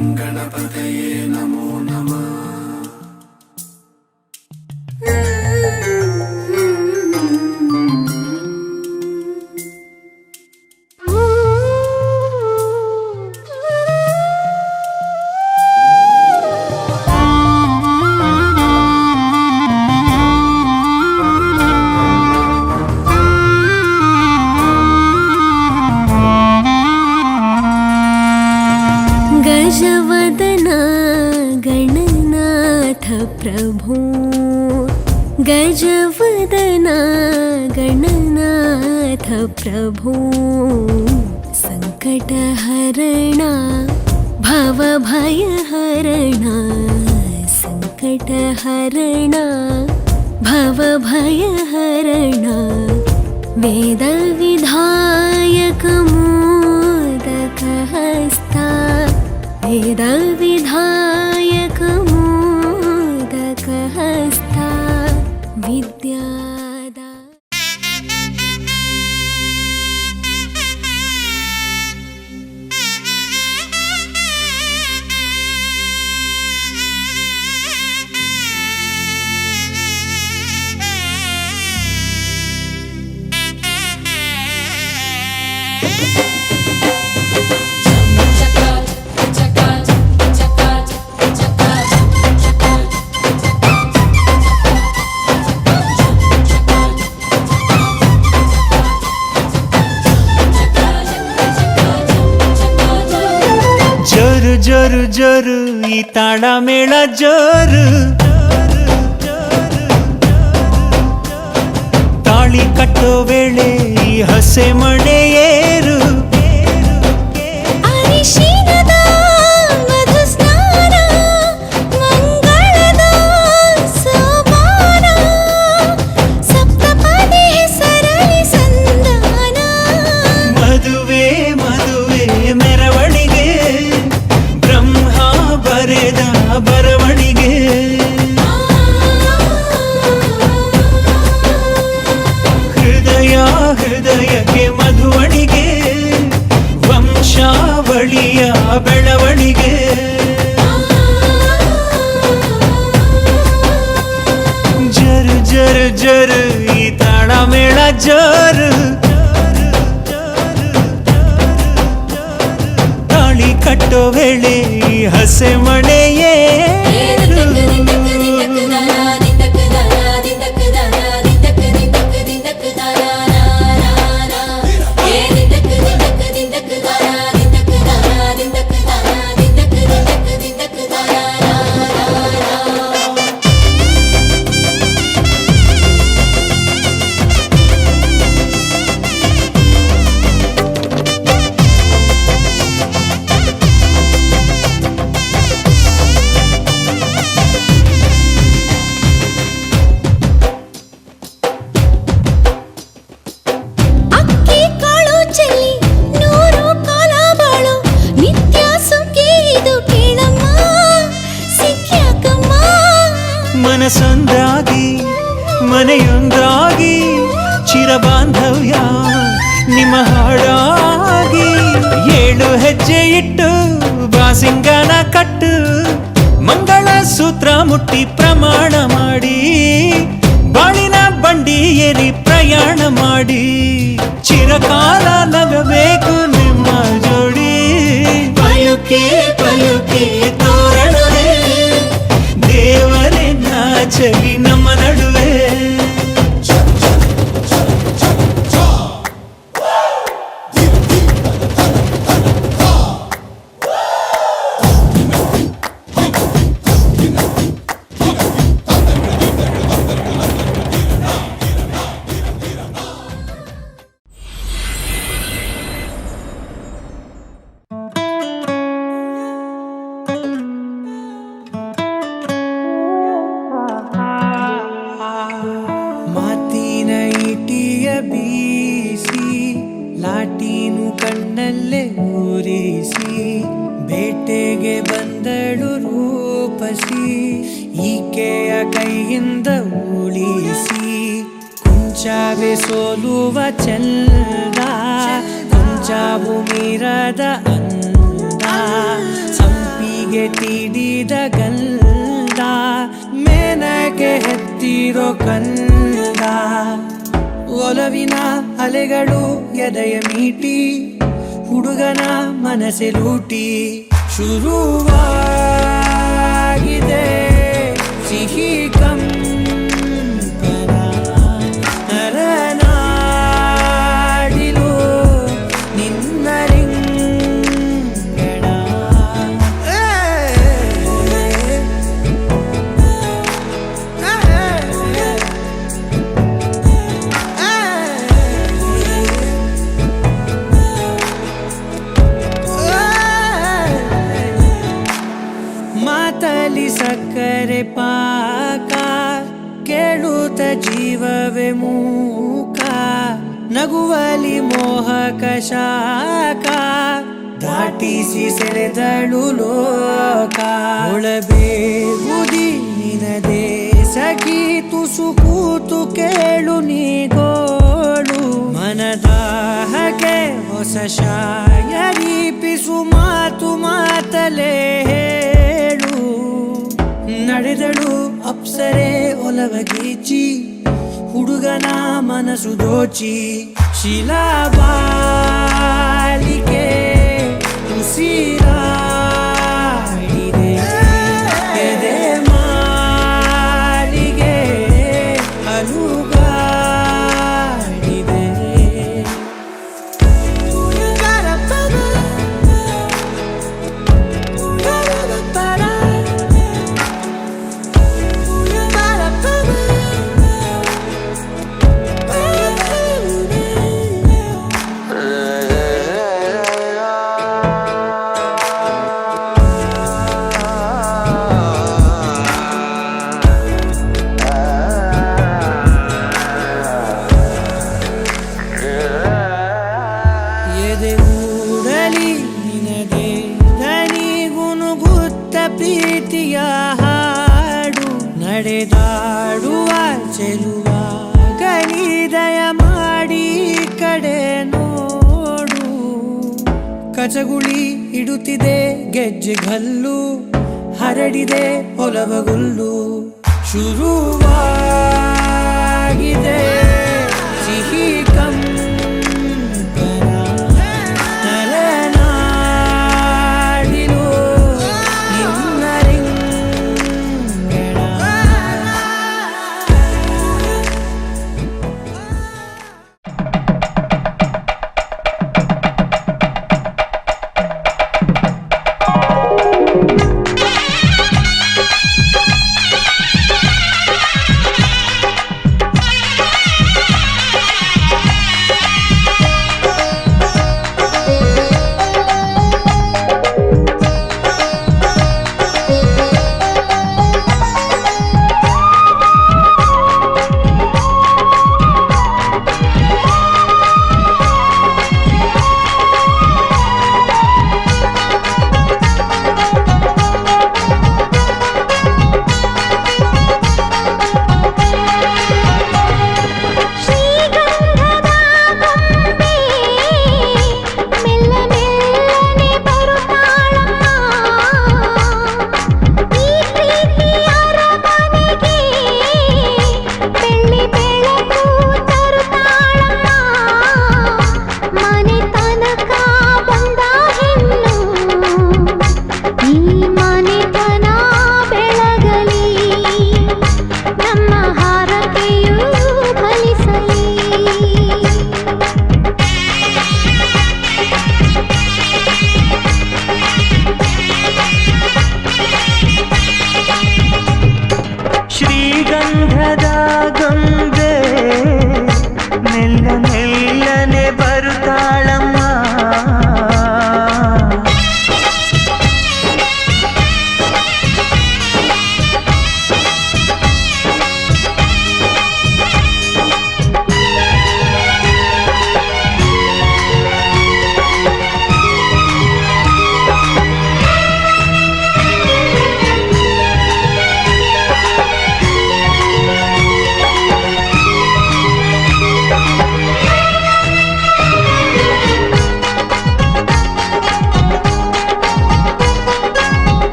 गणपतये नमो नमः। गजवदना गणनाथ प्रभो, गजवदना गणनाथ प्रभो, संकटहरणा भवभयहरणा, संकटहरणा भवभयहरणा, वेदविधायक मोदकहस्ता, वेदविधायक मोदकहस्ता, विद्यादा। ಜೋರು ಜೋರು ಜೋರು ಈ ತಾಳ ಮೇಳ ಜೋರು, ತಾಳಿ ಕಟ್ಟೋ ವೇಳೆ ಈ ಹಸೆ ಮಣೆ ಏರು, ಅರಿಶಿಣದ ಮಧು ಸ್ನಾನ, ಮಂಗಳದ ಸೋಪಾನ, ಸಪ್ತಪದಿ ಹೆಸರಲಿ ಸಂಧಾನ, ಮದುವೆ ಮದುವೆ ಮೆರವಣಿಗೆ, ಬ್ರಹ್ಮ ಬರೆದ ಬರವಣಿಗೆ, ಹೃದಯ ಹೃದಯಕ್ಕೆ ಮಧುವಣಿಗೆ, ವಂಶಾವಳಿಯ ಬೆಳವಣಿಗೆ. ಜರು ಜರು ಜರು ಈ ತಾಳ ಮೇಳ ಜರು, ತಾಳಿ ಕಟ್ಟೋ ವೇಳೆ ಈ ಹಸೆ ಮಣೆಯೇ ಮನಸೊಂದಾಗಿ ಮನೆಯೊಂದಾಗಿ ಚಿರಬಾಂಧವ್ಯ ನಿಮ್ಮ ಹಾಡಾಗಿ, ಏಳು ಹೆಜ್ಜೆ ಇಟ್ಟು ಬಾಸಿಂಗನ ಕಟ್ಟು, ಮಂಗಳ ಸೂತ್ರ ಮುಟ್ಟಿ ಪ್ರಮಾಣ ಮಾಡಿ, ಬಾಳಿನ ಬಂಡಿ ಏರಿ ಪ್ರಯಾಣ ಮಾಡಿ, ಚಿರಕಾಲ ನಗಬೇಕು ನಿಮ್ಮ ಜೋಡಿ, ಪಯುಕೆ ಪಯುಕೆ ತೋರಣವೇ ದೇವರೇ ನಾಚಲಿ ನಮ್ಮ ನಡುವೆ. ಬೀಸಿ ಲಾಟೀನು ಕಣ್ಣಲ್ಲೇ ಊರಿಸಿ, ಬೇಟೆಗೆ ಬಂದಳು ರೂಪಸಿ, ಈಕೆಯ ಕೈಯಿಂದ ಉಳಿಸಿ, ಕೊಂಚವೇ ಸೋಲುವ ಚಂದ, ಕೊಂಚವು ಮೀರದ ಅಂದ, ಸಂಪಿ ಗಾಳಿಗೆ ತೀಡಿದ ಗಂಧ ಮೇನಗೆ ಹೆತ್ತಿರೋ ಕಂದ ಒಲವಿನ ಅಲೆಗಳು ಎದೆಯ ಮೀಟಿ ಹುಡುಗನ ಮನಸ್ಸೆ ಲೂಟಿ ಶುರುವಾಗಿದೆ ಸಿಹಿ ಕಂಪನ ನರನಾಡಿಲು ನಿನ್ನ ರಿಂಗಣ ಮಾತಲಿ ಸಕ್ಕರೆ ಪಾಕ ಕೇಳುತ್ತ ಜೀವವೇ ಮೂಕ ನಗುವಲಿ ಮೋಹಕ ಶಾಖ ದಾಟಿಸಿ ಸೆಳೆದಳು ಲೋಕ ಒಳಬೇಗುದಿ ನಿನದೇ ಸಖಿ ತುಸು ಕೂತು ಕೇಳು ನೀಗೋಳು ಮನದ ಹಗೆ ಹೊಸ ಶಾಯರಿ ಪಿಸು ಮಾತು ಮಾತಲೇ ಹೇಳು ನಡೆದಳು ಅಪ್ಸರೆ ಒಲವಗೀಚಿ ಹುಡುಗನ ಮನಸ್ಸು ದೋಚಿ ಶಿಲಾಬಾಲಿಕೆ ಉಸಿರಾಡಿದೆ ಎದೆ ಮಾಲಿಗೆ ಅಲುಗಾಡಿದೆ ಎದೆಗೂಡಲಿ ನಿನಗೆ ದನಿಗುನುಗುತ್ತ ಪ್ರೀತಿಯ ಹಾಡು ನಡೆದಾಡುವ ಚೆಲುವ ಗಣಿದಯ ಮಾಡಿ ಕಡೆ ನೋಡು ಕಚಗುಳಿ ಇಡುತ್ತಿದೆ ಗೆಜ್ಜೆ ಗಲ್ಲು ಹರಡಿದೆ ಒಲವಗುಲ್ಲು ಶುರುವಾಗಿದೆ ಸಿಹಿ ನರನಾಡಿಲು ನಿನ್ನ ರಿಂಗಣ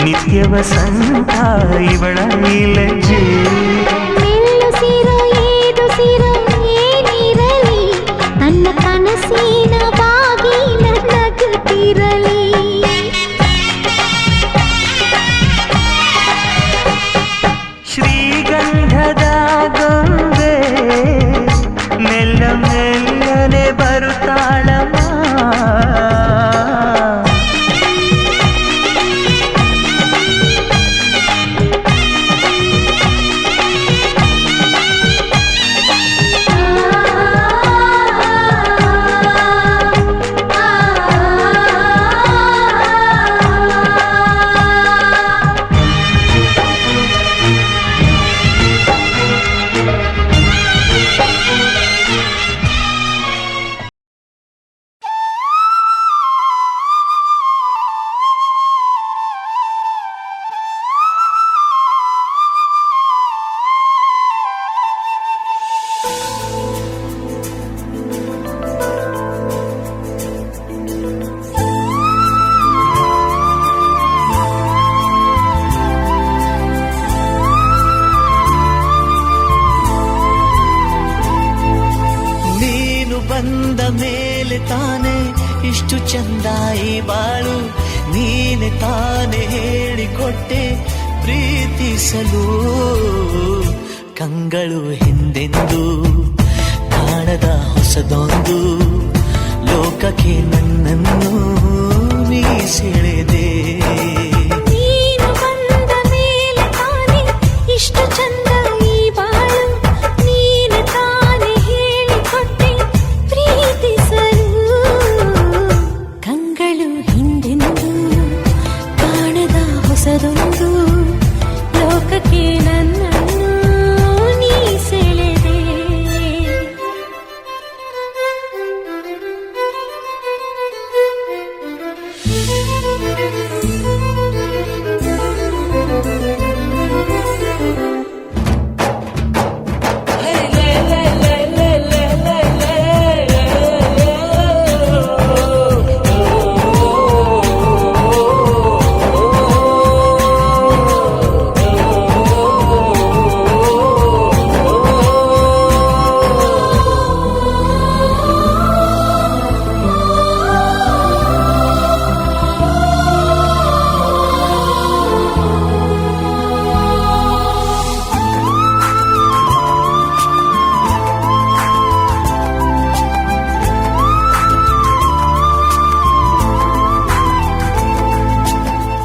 ನಿತ್ಯ ವಸಂತ ಇವಳ ಲಜ್ಜೆ. ಮೆಲ್ಲುಸಿರೋ ಏದುಸಿರೋ ಏನಿರಲಿ, ನನ್ನ ಕನಸಿನ ಬಾಗಿಲ ನಗುತ್ತಿರಲಿ. ಶ್ರೀಗಂಧದ ಗೊಂಬೆ ಮೆಲ್ಲ ಮೆಲ್ಲನೆ ಬರುತ್ತಾಳಮ್ಮ. ಬಂದ ಮೇಲೆ ತಾನೆ ಇಷ್ಟು ಚಂದ ಈ ಬಾಳು, ನೀನೆ ತಾನೆ ಹೇಳಿಕೊಟ್ಟೆ ಪ್ರೀತಿಸಲು. ಕಂಗಳು ಹಿಂದೆಂದು ಕಾಣದ ಹೊಸದೊಂದು ಲೋಕಕ್ಕೆ ನನ್ನನ್ನು ನೀ ಸೆಳೆದೆ. ನೀನು ಬಂದ ಮೇಲೆ ತಾನೆ ಇಷ್ಟು ಚಂದ ಈ ಬಾಳು, ನೀನು ತಾನೆ ಹೇಳಿಕೊಟ್ಟೆ ಪ್ರೀತಿಸಲು. ಕಂಗಳು ಹಿಂದೆಂದು ಕಾಣದ ಹೊಸದೊಂದು ಲೋಕಕ್ಕೆ ನನ್ನನ್ನು ನೀ ಸೆಳೆದೆ.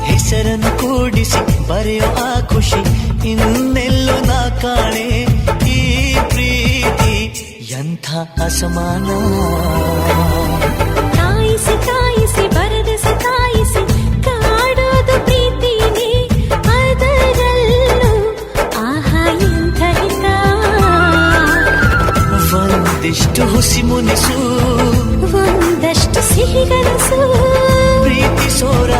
ಹೆಸರನ್ನು ಕೂಡಿಸಿ ಬರೆಯೋ ಆ ಖುಷಿ ಇನ್ನೆಲ್ಲೋ ನಾ ಕಾಣೆ. ಈ ಪ್ರೀತಿ ಎಂಥ ಅಸಮಾನ. ಕಾಯಿಸಿ ಕಾಯಿಸಿ ಬರೆದ ಸತಾಯಿಸಿ ಕಾಡೋದು ಪ್ರೀತಿನೇ, ಅದರಲ್ಲೂ ಆಹಾ ಎಂಥ ಹಿತ. ಒಂದಿಷ್ಟು ಹುಸಿ ಮುನಿಸು, ಒಂದಷ್ಟು ಸಿಹಿಗನಸು, ಪ್ರೀತಿಸೋರ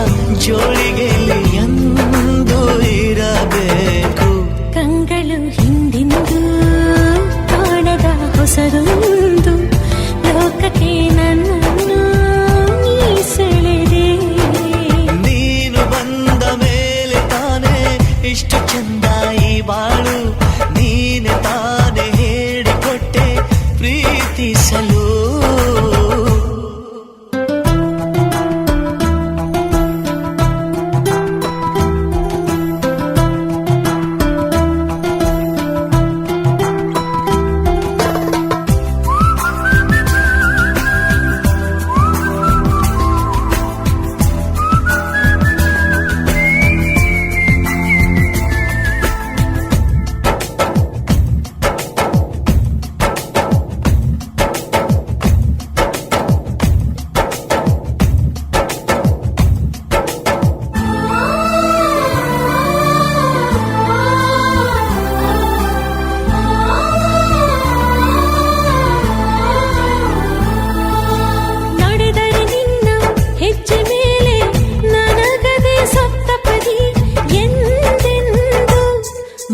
ಜೋಳಿಗೆಯಲ್ಲಿ ಎಂದು ಇರಬೇಕು. ಕಂಗಳು ಹಿಂದಿಂದು ಕಾಣದ ಹೊಸದೊಂದು ಲೋಕಕ್ಕೆ ನನ್ನನ್ನು ನೀ ಸೆಳೆದೆ. ನೀನು ಬಂದ ಮೇಲೆ ತಾನೆ ಇಷ್ಟು ಚಂದ ಈ ಬಾಳು, ನೀನೆ ತಾನೆ ಹೇಳಿಕೊಟ್ಟೆ ಪ್ರೀತಿಸಲು.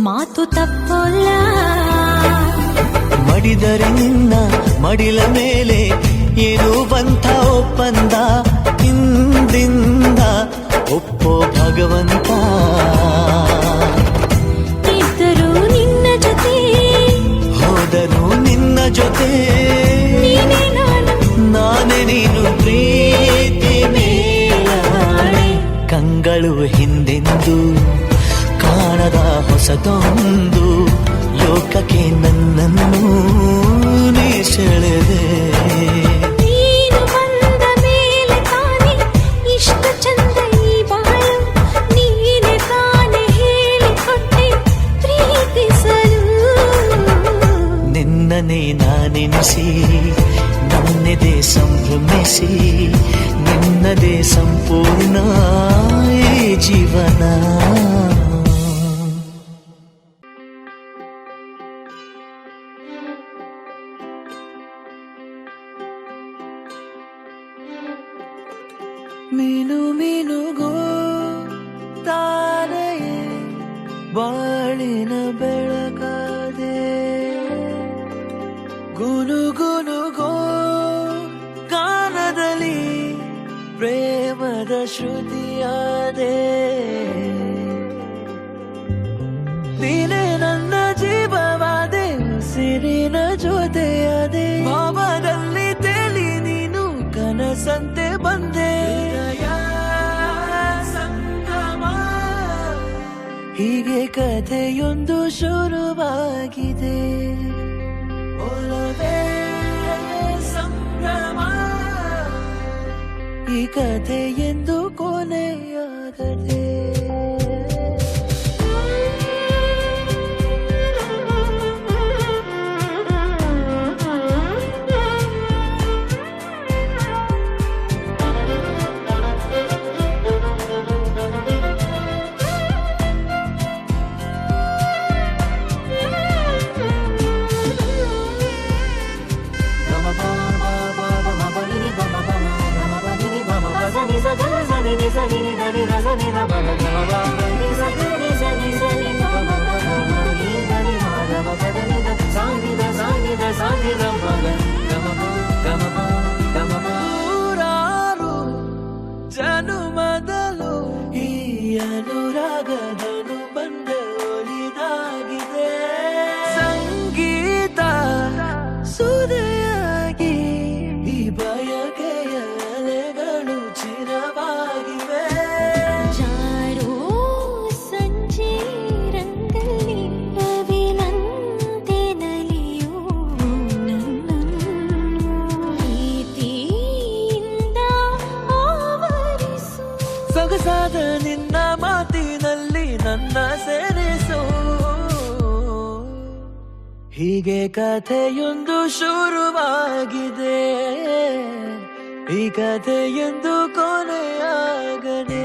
ಮಾತು ತಪ್ಪಲ್ಲ. ಮಡಿದರೆ ನಿನ್ನ ಮಡಿಲ ಮೇಲೆ ಏನು ಬಂತ ಒಪ್ಪಂದ, ಹಿಂದಿಂದ ಕಂಗಳು ಹಿಂದೆಂದು ಕಾಣದ ಹೊಸದೊಂದು ಲೋಕಕ್ಕೆ ನನ್ನನ್ನು ನೀ ಸೆಳೆದೆ. ನೀನು ಬಂದ ಮೇಲೆ ತಾನೆ ಇಷ್ಟು ಚಂದ ಈ ಬಾಳು, ನೀನೆ ತಾನೆ ಹೇಳಿಕೊಟ್ಟೆ ಪ್ರೀತಿಸಲು. ನಿನ್ನನೇ ನಾನೆನಿಸಿ ನನ್ನೆದೆ ಸಂಭ್ರಮಿಸಿ ನಿನ್ನದೇ ಸಂಪೂರ್ಣ ಈ ಜೀವನ. ಮೀನು ಮೀನುಗೋ ತಾರೆಯೇ ಬಾಳಿನ ಬೆಳಕಾದೆ, ಗುನುಗುನುಗೋ ಗಾನದಲ್ಲಿ ಪ್ರೇಮದ ಶ್ರುತಿಯಾದೆ. ನೀನೇ ನನ್ನ ಜೀವವಾದೆ, ಸಿರಿನ ಜೊತೆಯಾದೆ. ಭಾವದಲ್ಲಿ ತೇಲಿ ನೀನು ಕನಸಂತೆ ಬಂದೆ. ಸಂಗಮ ಹೀಗೆ ಕಥೆಯೊಂದು ಶುರುವಾಗಿದೆ. ಒಲವೇ ಸಂಭ್ರಮ ಈ ಕಥೆ ಎಂದು ಕೊನೆಯಾಗದೆ. ಜನುಮದಲು ಈ ಅನುರಾಗದನು ಬಂದ ಒಲಿದಾಗಿದೆ. ಸಂಗೀತ ಸುದೆಯಾಗಿ ಈ ಬಯಕೆಯ ಅಲೆಗಳು ಚಿರವಾಗಿವೆ. ಜಾರೋ ಸಂಜೆ ರಂಗಲ್ಲಿ ರವಿನಂತೆ ನಲಿಯೋ ನನ್ನನ್ನು ಪ್ರೀತಿಯಿಂದ ಆವರಿಸು. ಸೊಗಸಾದ ನಿನ್ನ ಮಾತಿನಲ್ಲಿ ನನ್ನ ಸೇರಿಸು. ಹೀಗೆ ಕಥೆಯೊಂದು ಶುರುವಾಗಿದೆ, ಈ ಕಥೆಯೊಂದು ಕೊನೆಯಾಗದೆ.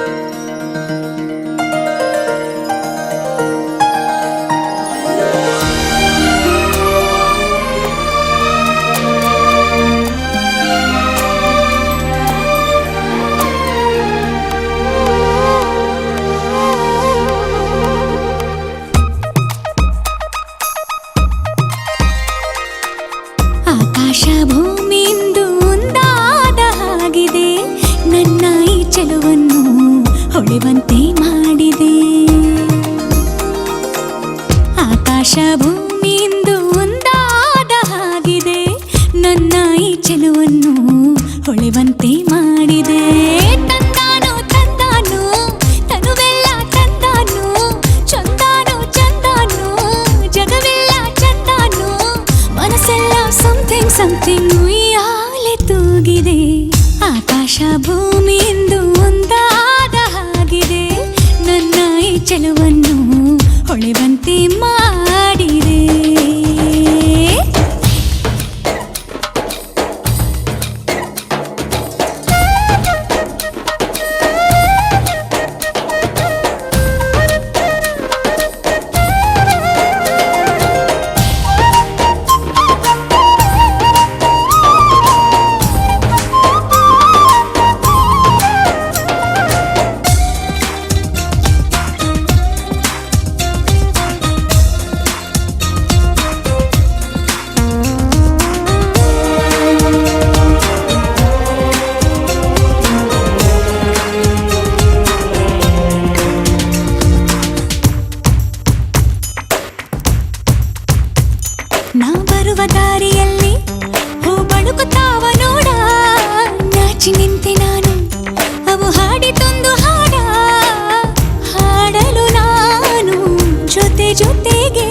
ಹೊಳೆವಂತೆ ಮಾಡಿದೆ. ಆಕಾಶ ಭೂಮಿಯಿಂದ ಒಂದಾದ ಹಾಗಿದೆ, ನನ್ನ ಈ ಚೆಲುವನ್ನು ಹೊಳೆವಂತೆ ಮಾಡಿದೆ. ತಂದಾನು ತಂದಾನು ತನುವೆಲ್ಲ ತಂದಾನು, ಚಂದಾನು ಚಂದಾನು ಜಗವೆಲ್ಲ ಚಂದಾನು, ಮನಸ್ಸೆಲ್ಲ ಸಮಥಿಂಗ್ ಸಮಥಿಂಗ್ ಉಯ್ಯಾಲೆ ತೂಗಿದೆ. ಆಕಾಶ ಭೂಮಿಯಿಂದ ಒಂದಾದ ಹಾಗಿದೆ, ನನ್ನ ಈ ಚೆಲುವನ್ನು ಹೊಳೆವಂತೆ ಮಾಡಿದೆ. ನಾ ಬರುವ ದಾರಿಯಲ್ಲಿ ಹೂ ಬಳುಕುತ್ತಾವ ನೋಡ, ನಾಚಿ ನಿಂತೆ ನಾನು ಅವು ಹಾಡಿತೊಂದು ಹಾಡ. ಹಾಡಲು ನಾನು ಜೊತೆ ಜೊತೆಗೆ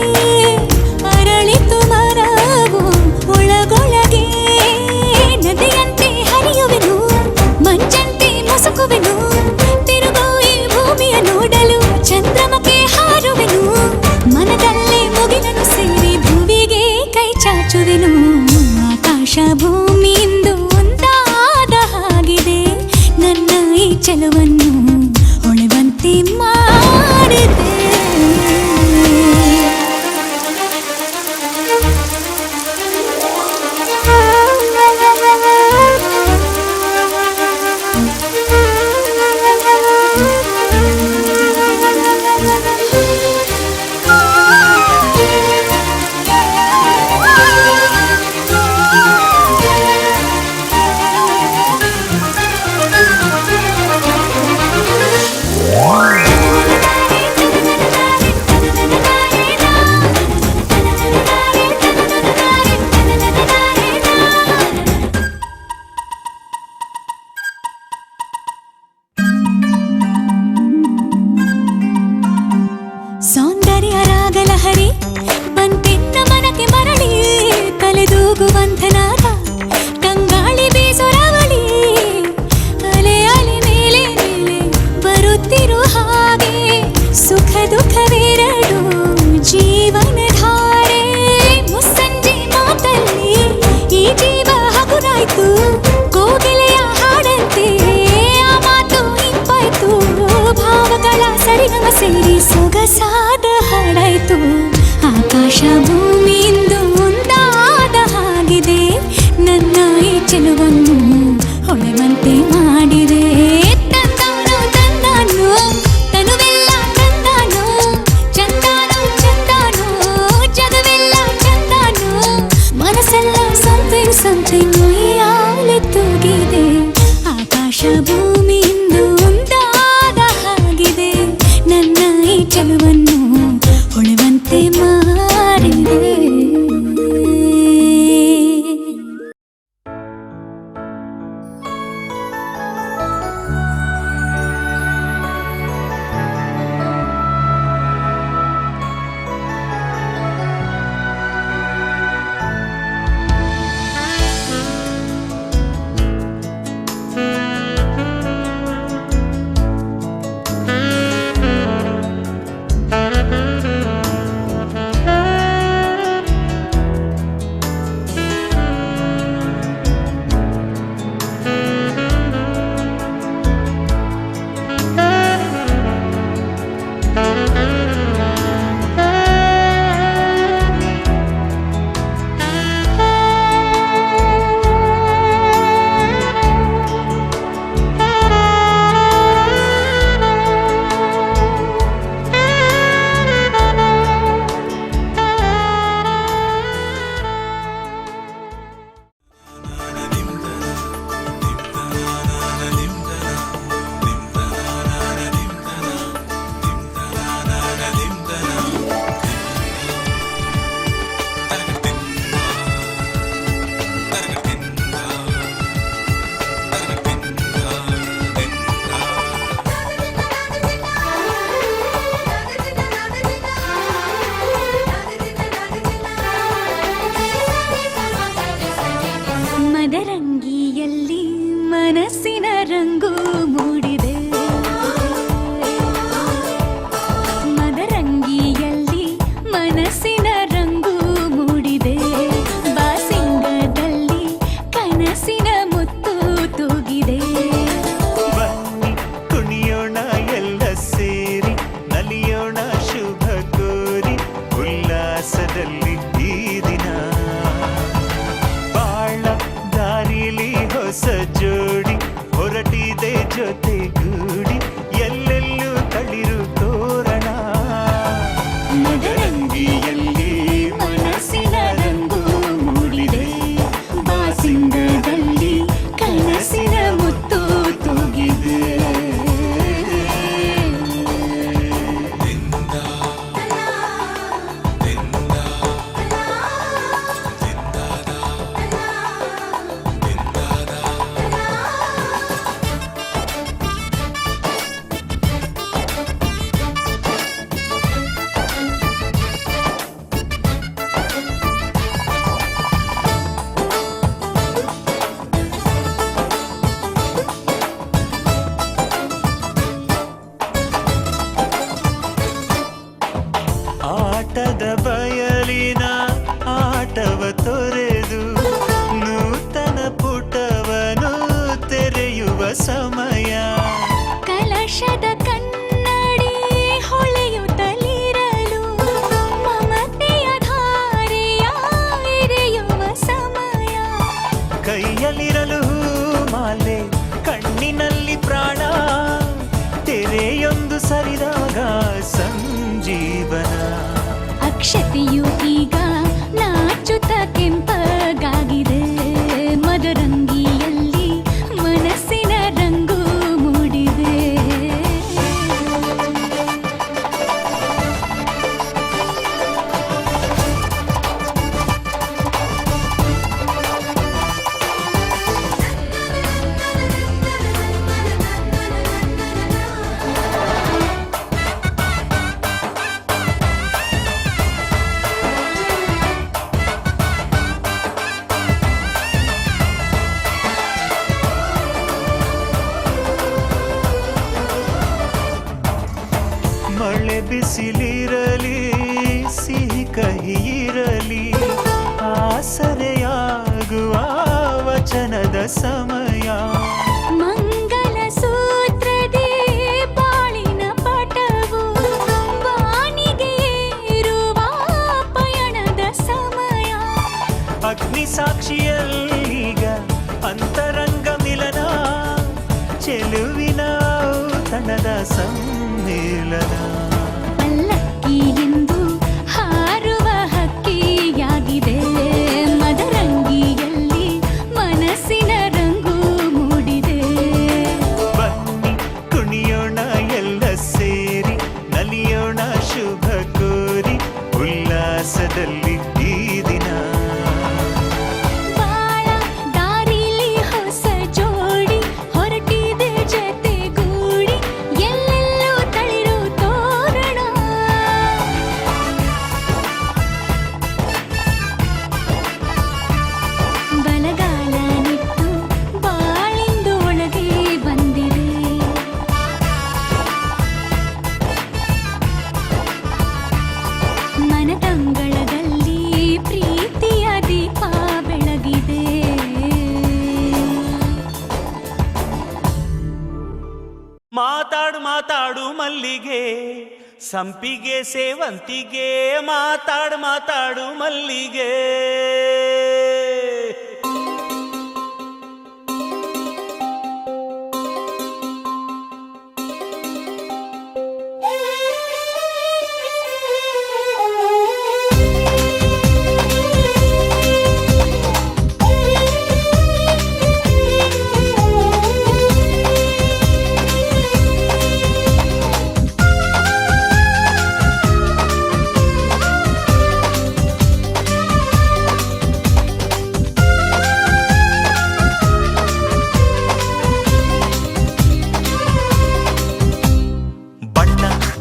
ಅರಳಿತು ಮರವು ಒಳಗೊಳಗೆ. ನದಿಯಂತೆ ಹರಿಯುವೆನು, ಮಂಚಂತೆ ಮುಸುಕುವೆನು, ತಿರುಗೋ ಈ ಭೂಮಿಯ ನೋಡಲು ಚಂದ್ರಮಕ್ಕೆ ಹಾರುವೆನು. ಮನದಲ್ಲೇ ಮುಗಿಲನು ಸೇರಿ ಭೂಮಿಗೆ ಕೈ ಚಾಚುವೆನು. ಆಕಾಶ ಭೂಮಿಯಿಂದ ಒಂದಾದ ಹಾಗಿದೆ, ನನ್ನ ಈ ಚೆಲುವನ್ನು ಹೊಳೆವಂತೆ ಮಾಡಿದೆ. ಸೌಂದರ್ಯ ರಾಗಲಹರಿ ಬಂತೆನ್ನ ಮನಕ್ಕೆ ಮರಳಿ, ತಲೆದೂಗುವಂಥನಾದ ಕಂಗಾಳಿ ಬೀಸೊರವಳಿ. ಅಲೆ ಅಲೆ ಮೇಲೆ ಮೇಲೆ ಬರುತ್ತಿರು ಹಾಗೆ, ಸುಖ ದುಃಖವೆರಡು ಜೀವನ ಧಾರೆ. ಮುಸ್ಸಂಜೆ ಮಾತಲ್ಲಿ ಈ ಜೀವ ಹಗುರಾಯ್ತು, ಕೋಗಿಲೆಯ ಹಾಡಂತೆ ಆ ಮಾತು ಇಂಪಾಯ್ತು. ಭಾವಗಳ ಸರಿಗಮ ಸೇರಿ ಸೊಗಸಾದ ಹಾಡಾಯ್ತು. ಆಕಾಶ ಭೂಮಿಯಿಂದ ಒಂದಾದ ಹಾಗಿದೆ, ನನ್ನ ಈ ಚೆಲುವನ್ನು ಹೊಳೆವಂತೆ ಮಾಡಿದೆ. ತಂದಾನು ತಂದಾನು ತನುವೆಲ್ಲ ತಂದಾನು, ಚಂದಾನು ಚಂದಾನು ಜಗವೆಲ್ಲ ಚಂದಾನು, ಮನಸ್ಸೆಲ್ಲ ಸಮಥಿಂಗ್ ಸಮಥಿಂಗ್ ಉಯ್ಯಾಲೆ ತೂಗಿದೆ. ಆಕಾಶ ಭೂಮಿಯಿಂದ ಒಂದಾದ ಹಾಗಿದೆ, ನನ್ನ ಈ ಚೆಲುವನ್ನು ಹೊಳೆವಂತೆ ಮಾಡಿದೆ. ಮನಸ್ಸಿನ ರಂಗು ಮೂಡಿದೆ ಮದರಂಗಿಯಲ್ಲಿ ಮನಸ್ಸಿನ ರಂಗು ಮೂಡಿದೆ ಬಾಸಿಂಗದಲ್ಲಿ ಕನಸಿನ ಮುತ್ತು ತೂಗಿದೆ ಬನ್ನಿ ಕುಣಿಯೋಣ ಎಲ್ಲ ಸೇರಿ ನಲಿಯೋಣ ಶುಭ ಕೋರಿ ಉಲ್ಲಾಸದಲ್ಲಿ ಈ ದಿನ ಬಾಳ ದಾರಿಲಿ ಹೊಸ ಜೋಡಿ ಹೊರಟಿದೆ ಜೊತೆಗೂಡಿ ಎಲ್ಲೆಲ್ಲೂ ತಳಿರು ತೋರಣ ಮದರಂಗಿಯಲ್ಲಿ ಮನಸ್ಸಿನ ರಂಗು ಮೂಡಿದೆ ಬಾಸಿಂಗದಲ್ಲಿ ಕನಸಿನ ಮುತ್ತು ತೂಗಿದೆ ಆಟದ ಬಯಲಿನ ಆಟವ ತೊರೆದು ನೂತನ ಪುಟವನು ತೆರೆಯುವ ಸಮಯ ಕಲಶದ ಕನ್ನಡಿ ಹೊಳೆಯುತ್ತಲಿರಲು ಮಮತೆಯ ಧಾರೆಯ ಎರೆಯುವ ಸಮಯ ಕೈಯಲ್ಲಿರಲು ಮಾಲೆ ಕಣ್ಣಿನಲ್ಲಿ ಪ್ರಾಣ ತೆರೆಯೊಂದು ಸರಿದಾಗ ಸಂಜೀವನ ಅಕ್ಷತೆಯು ಈಗ ನಾಚುತ್ತ ಕೆಂಪಗಾಗಿದೆ ಮದರಂಗಿಯಲ್ಲಿ ಮನಸ್ಸಿನ ರಂಗು ಮೂಡಿದೆ ಮಳೆ ಬಿಸಿಲಿರಲಿ ಸಿಹಿ ಕಹಿ ಇರಲಿ ಆಸರೆಯಾಗುವ ವಚನದ ಸಮಯ ಮಂಗಲ ಸೂತ್ರದೇ ಬಾಳಿನ ಪಟವು ಬಾನಿಗೆ ಏರುವ ಪಯಣದ ಸಮಯ ಅಗ್ನಿ ಸಾಕ್ಷಿಯಲ್ಲೀಗ ಅಂತರಂಗ ಮಿಲನ ಚೆಲುವಿನ ಔತಣದ ಸಮ್ಮಿಲನ ಪಲ್ಲಕ್ಕಿ ಎಂದು ಹಾರುವ ಹಕ್ಕಿಯಾಗಿದೆ ಮದರಂಗಿಯಲ್ಲಿ ಮನಸ್ಸಿನ ರಂಗು ಮೂಡಿದೆ ಬನ್ನಿ ಕುಣಿಯೋಣ ಎಲ್ಲ ಸೇರಿ ನಲಿಯೋಣ ಶುಭ ಕೋರಿ ಉಲ್ಲಾಸದಲ್ಲಿ ಈ ದಿನ ಬಾಳ ದಾರಿಲಿ ಹೊಸ ಜೋಡಿ ಹೊರಟಿದೆ ಜತೆಗೂಡಿ ಎಲ್ಲೆಲ್ಲೂ ತಳಿರು ತೋರಣ ಬಲಗಾಲ ನಿಟ್ಟು ಬಾಳಿಂದು ಒಳಗೆ ಬಂದಿದೆ ಮನದಂಗಳದಲ್ಲಿ ಪ್ರೀತಿಯ ದೀಪ ಬೆಳಗಿದೆ ಮಾತಾಡು ಮಾತಾಡು ಮಲ್ಲಿಗೆ ಸಂಪಿಗೆ ಸೇವಂತಿಗೆ ಮಾತಾಡು ಮಾತಾಡು ಮಲ್ಲಿಗೆ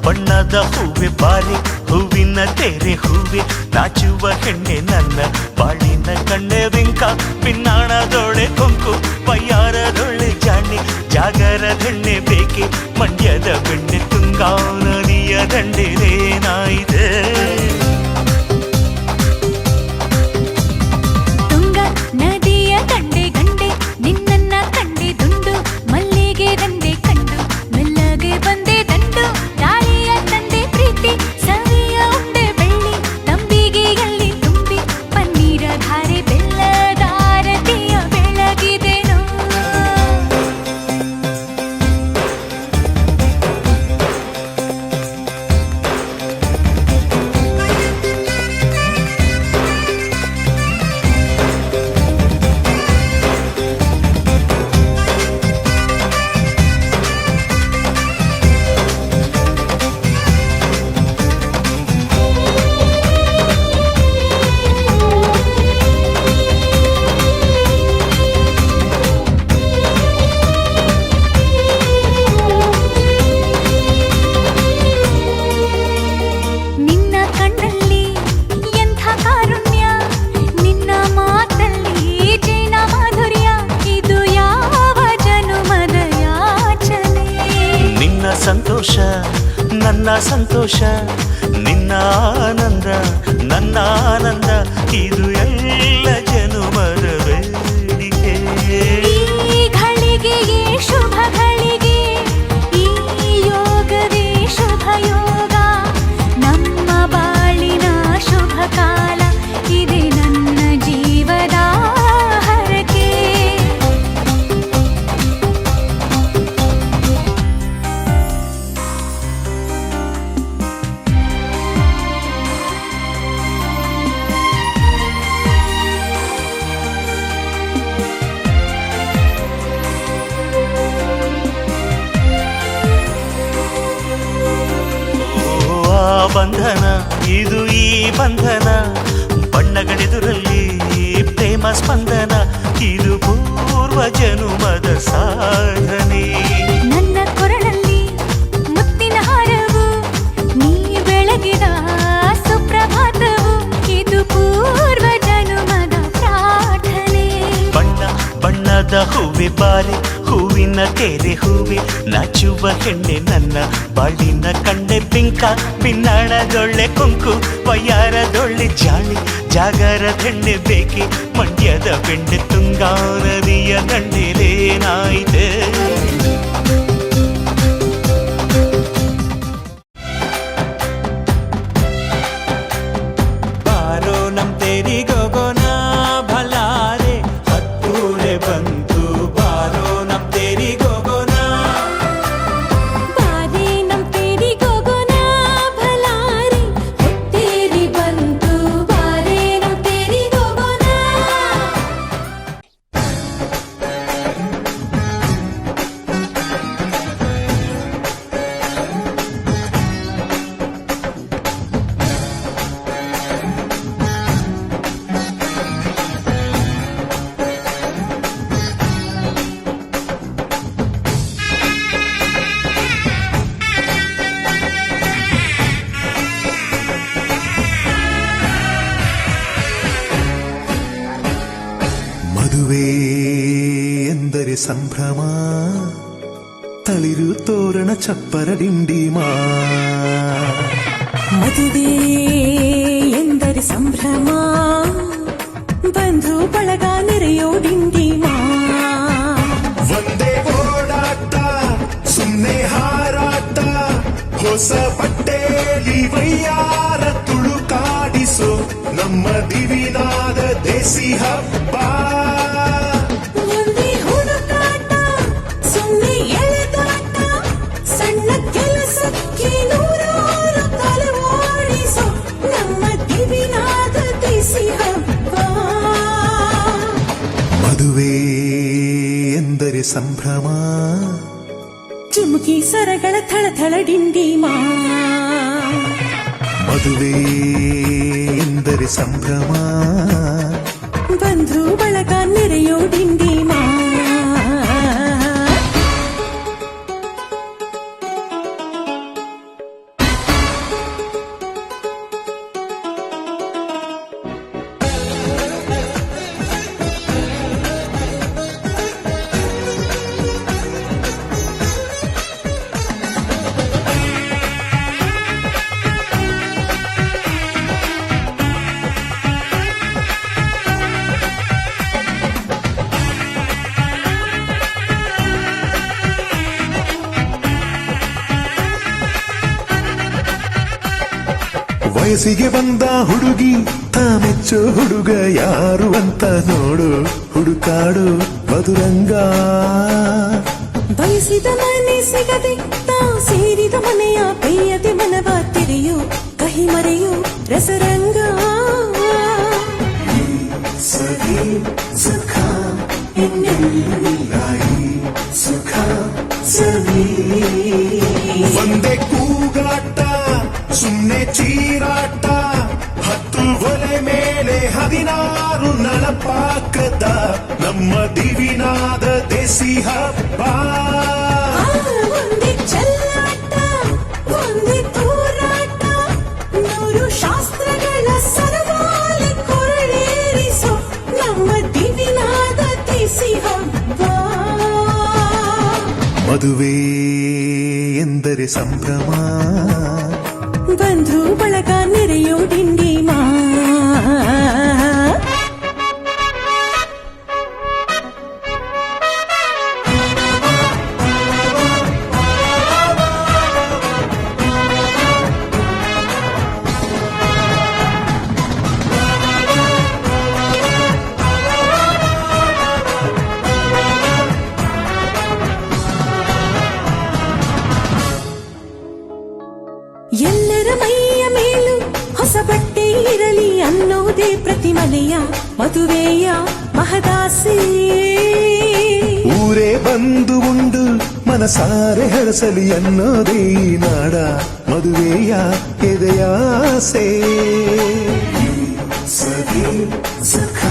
ಬಣ್ಣದ ಹೂವೆ ಬಾರಿ ಹೂವಿನ ತೆರೆ ಹೂವೆ ನಾಚುವ ಹೆಣ್ಣೆ ನನ್ನ ಬಾಳಿನ ಕಣ್ಣೆ ಬಿಂಕ ಪಿನ್ನಾಣದೊಳೆ ಕೊಂಕು ಪಯ್ಯಾರದೊಳೆ ಜಾಣೆ ಜಾಗರದೆಣ್ಣೆ ಬೇಕೆ ಮಂಡ್ಯದ ಬೆಣ್ಣೆ ತುಂಗಾ ನದಿಯ ದಂಡೆಲೇನಾಯಿದೆ ತುಂಗ ನದಿಯ ದಂಡೆ ಗಂಡೆ ನಿನ್ನನ್ನ ಕಂಡೆ ದುಂಡು ಮಲ್ಲಿಗೆ ದಂಡೆ ಕಂಡು ಮೆಲ್ಲಗೆ ಬಂದೆ ದಂಡು ಗಾಳಿಯ ತಂದೆ ಪ್ರೀತಿ ಸವಿಯ ಉಂಡೆ ಬೆಳ್ಳಿ ತಂಬಿಗೆಯಲ್ಲಿ ತುಂಬಿ ಪನ್ನೀರ ಧಾರೆ ಬೆಲ್ಲದಾರತಿಯ ಬೆಳಗಿದೆನೋ ನಿನ್ನ ಕಣ್ಣಲ್ಲಿ ಎಂಥ ಕಾರುಣ್ಯ ನಿನ್ನ ಮಾತಲ್ಲಿ ಜೀನ ಮಾಧುರ್ಯ ಇದು ಯಾವ ಜನುಮದ ಯಾಚನೆ ನಿನ್ನ ಸಂತೋಷ ನನ್ನ ಸಂತೋಷ ನಿನ್ನ ಆನಂದ ನನ್ನ ಆನಂದ ಇದು ಎಲ್ಲ ಜನುಮದ ಬೇಡಿಕೆ ಈ ಘಳಿಗೆಯೇ ಶುಭ ಘಳಿಗೆ ಈ ಯೋಗವೇ ಶುಭ ಯೋಗ ನಮ್ಮ ಬಾಳಿನ ಶುಭ ಕಾಲ ಇದೆ ನನ್ನ ಜೀವದ ಹರಕೆ ಆ ಬಂಧನ ಇದು ಈ ಬಂಧನ ಬಣ್ಣಗಳೆದುರಲ್ಲಿ ಪ್ರೇಮ ಸ್ಪಂದನ ಇದು ಪೂರ್ವ ಜನುಮದ ಸಾಧನೆ ನನ್ನ ಕೊರಳಲ್ಲಿ ಮುತ್ತಿನ ಹಾರವು ನೀ ಬೆಳಗಿದ ಸುಪ್ರಭಾತವು ಇದು ಪೂರ್ವ ಜನುಮದ ಪ್ರಾರ್ಥನೆ ಬಣ್ಣ ಬಣ್ಣದ ಹೂವೆ ಬಾರೆ ಹೂವಿನ ತೆರೆ ಹೂವೆ ನಾಚುವ ಹೆಣ್ಣೆ ನನ್ನ ಬಾಳಿನ ಕಣ್ಣೆ ಬಿಂಕ ಪಿನ್ನಾಣದೊಳ್ಳೆ ಕೊಂಕು ವಯ್ಯಾರದೊಳ್ಳೆ ಜಾಳಿ ಜಾಗರದೆಣ್ಣೆ ಬೇಕೆ ಮಂಡ್ಯದ ಬೆಣ್ಣೆ ತುಂಗಾ ನದಿಯ ದಂಡೆಲೇನಾಯಿತೆ ಬಾರೋ ನಮ್ ತೇರಿಗೋಗೋಣ ಭಲಾರೆ ಹತ್ತೂಳೆ ಬಂತು ಬಾರೋ ನಮ್ ತೇರಿಗೋಗೋಣ ಬಾರೆ ನಮ್ ತೇರಿಗೋಗೋಣ ಭಲಾರಿ ಹೊತ್ತೇರಿ ಬಂತು ಬಾರೆ ನಮ್ ತೇರಿಗೋಗೋಣ ಮದುವೆ ಎಂದರೆ ಸಂಭ್ರಮ ತಳಿರು ತೋರಣ ಚಪ್ಪರ ಡಿಂಡಿಮಾ ಮದುವೆ ಎಂದರೆ ಸಂಭ್ರಮ ಬಂಧು ಬಳಗ ನೆರೆಯೋ ಡಿಂಡಿಮಾ ಒಂದೇ ಓಡಾಟ ಸುಮ್ಮನೆ ಹಾರಾಟ ಹೊಸ ಬಟ್ಟೆಲಿ ವಯ್ಯಾರ ತುಳುಕಾಡಿಸೋ ನಮ್ಮ ದಿವಿನಾದ ದೇಸಿ ಹಬ್ಬ ಒಂದೇ ಹುಡುಕಾಟ ಸುಮ್ಮನೆ ಎಳೆದಾಟ ಸಣ್ಣ ಕೆಲಸಕ್ಕೆ ನೂರಾರು ತಲೆ ಓಡಿಸೋ ನಮ್ಮ ದಿವಿನಾದ ದೇಸಿ ಹಬ್ಬ ಮದುವೆ ಎಂದರೆ ಸಂಭ್ರಮ ಚುಮುಕಿ ಸರಗಳ ಥಳಥಳ ಡಿಂಡಿಮಾ ಮದುವೆ ಎಂದರೆ ಸಂಭ್ರಮ ಬಂಧು ಬಳಗ ನೆರೆಯೋ ಡಿಂಡಿಮಾ ವಯಸ್ಸಿಗೆ ಬಂದ ಹುಡುಗಿ ಮೆಚ್ಚೋ ಹುಡುಗ ಯಾರು ಅಂತ ನೋಡು ಹುಡುಕಾಡು ಮಧುರಂಗ. ಬಯಸಿದ ಮನೆ ಸಿಗದೆ ತಾ ಸೇರಿದ ಮನೆಯ ಪೇಯದೆ ಮನವ ತೆರೆಯು ಕಹಿ ಮರೆಯು ರಸರಂಗ. ಸಖಿ ಸುಖ ಇನ್ನೆಲ್ಲಾಯಿ ಸುಖ ಸವಿ. ಒಂದೇ ಕೂಗಾಟ ಸುಮ್ಮನೆ ಚೀರಾಟ, ಹತ್ತು ಒಲೆ ಮೇಲೆ 16 ನಳಪಾಕದ ನಮ್ಮ ದಿವಿನಾದ ದೇಸಿ ಹಬ್ಬ. ಒಂದೇ ಚೆಲ್ಲಾಟ ಒಂದೇ ತೂರಾಟ, 100 ಶಾಸ್ತ್ರಗಳ ಸರಮಾಲೆ ಕೊರಳೇರಿಸೋ ನಮ್ಮ ದಿವಿನಾದ ದೇಸಿ ಹಬ್ಬ. ಮದುವೆ ಎಂದರೆ ಸಂಭ್ರಮ, ಬಂಧು ಬಳಗ ನೆರೆಯೋ ಡಿಂಡಿಮ. ಎಲ್ಲರ ಮೈಯ ಮೇಲೂ ಹೊಸ ಬಟ್ಟೆ ಇರಲಿ ಅನ್ನೋದೇ ಪ್ರತಿ ಮನೆಯ ಮದುವೆಯ ಮಹದಾಸೆ. ಊರೇ ಬಂದು ಉಂಡು ಮನಸಾರೆ ಹರಸಲಿ ಅನ್ನೋದೇ ಈ ನಾಡ ಮದುವೆಯ ಎದೆಯಾಸೆ. ಸವಿ ಸುಖ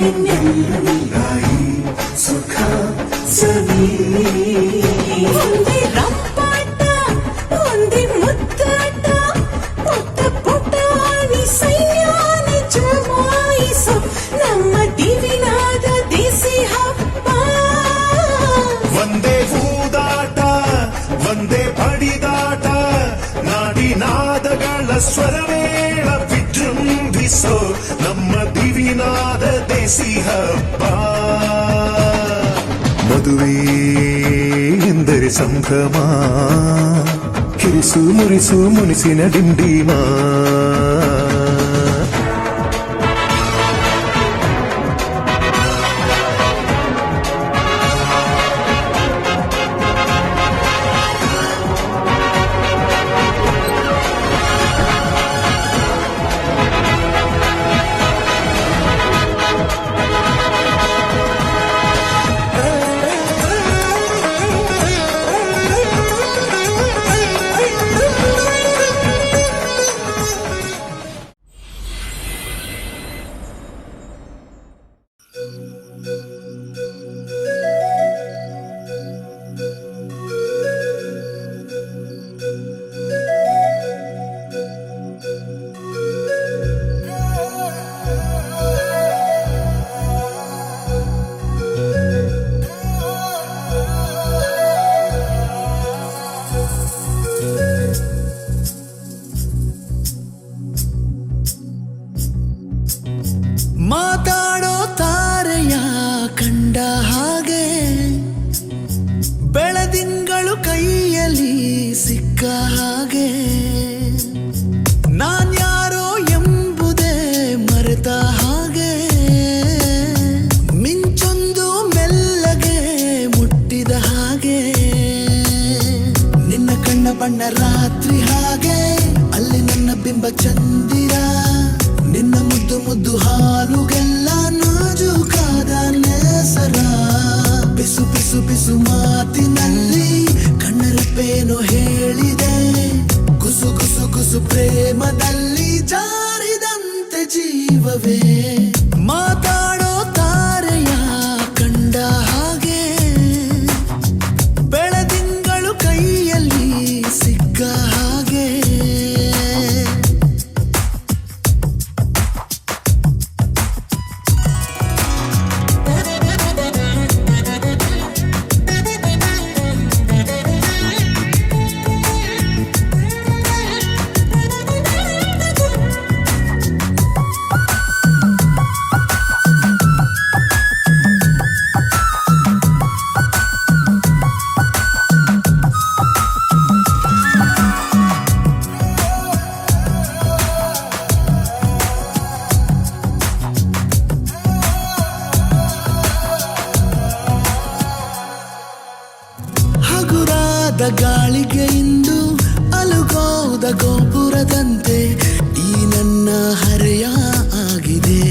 ಇನ್ನೆಲ್ಲಾಯಿ ಸುಖ ಸವಿ. ಒಂದೇ ರಂಪಾಟ ಒಂದೇ ಮುದ್ದಾಟ, ಪುಟ್ಟ ಪುಟಾಣಿ ಸೈನ್ಯಾನೆ ಜಮಾಯಿಸೋ ನಮ್ಮ ದಿವಿನಾದ ದೇಸಿ ಹಬ್ಬ. ಒಂದೇ ಹೂದಾಟ ಒಂದೇ ಬಡಿದಾಟ, ನಾಡಿನಾದಗಳ ಸ್ವರವೇಳ ವಿಜೃಂಭಿಸೋ ನಮ್ಮ ದಿವಿನಾದ ದೇಸಿ ಹಬ್ಬ. ಮದುವೆ ಎಂದರೆ ಸಂಭ್ರಮ, ಕಿರಿಸು ಮುರಿಸು ಮುನಿಸಿನ ಡಿಂಡಿಮ. ಮಾತಾಡೋ ತಾರೆಯ ಕಂಡ ಹಾಗೆ, ಬೆಳದಿಂಗಳು ಕೈಯಲ್ಲಿ ಸಿಕ್ಕ ಹಾಗೆ, ನಾನ್ಯಾರೋ ಎಂಬುದೇ ಮರೆತ ಹಾಗೆ, ಮಿಂಚೊಂದು ಮೆಲ್ಲಗೆ ಮುಟ್ಟಿದ ಹಾಗೆ, ನಿನ್ನ ಕಣ್ಣ ಬಣ್ಣ ರಾತ್ರಿ ಹಾಗೆ, ಅಲ್ಲಿ ನನ್ನ ಬಿಂಬ ಚಂದಿರ, ನಿನ್ನ ಮುದ್ದು ಮುದ್ದು ಹಾಲುಗೆಲ್ಲ ನಾಜೂಕಾದ ನೇಸರ, ಬಿಸು ಬಿಸು ಬಿಸು ಮಾತಿನಲ್ಲಿ ಕಣ್ಣರಪ್ಪೇನೋ ಹೇಳಿದೆ, ಗುಸು ಗುಸು ಗುಸು ಪ್ರೇಮದಲ್ಲಿ ಜಾರಿದಂತೆ ಜೀವವೇ. ಮಾತಾಡೋ ತಾರೆಯ ಕಂಡ ಹಾಗೆ, ಬೆಳದಿಂಗಳು ಕೈಯಲ್ಲಿ ಸಿಕ್ಕ ಹಾಗೆ. ಗಾಳಿಗೆ ಇಂದು ಅಲುಗೋದ ಗೋಪುರದಂತೆ ಈ ನನ್ನ ಹರೆಯ ಆಗಿದೆ.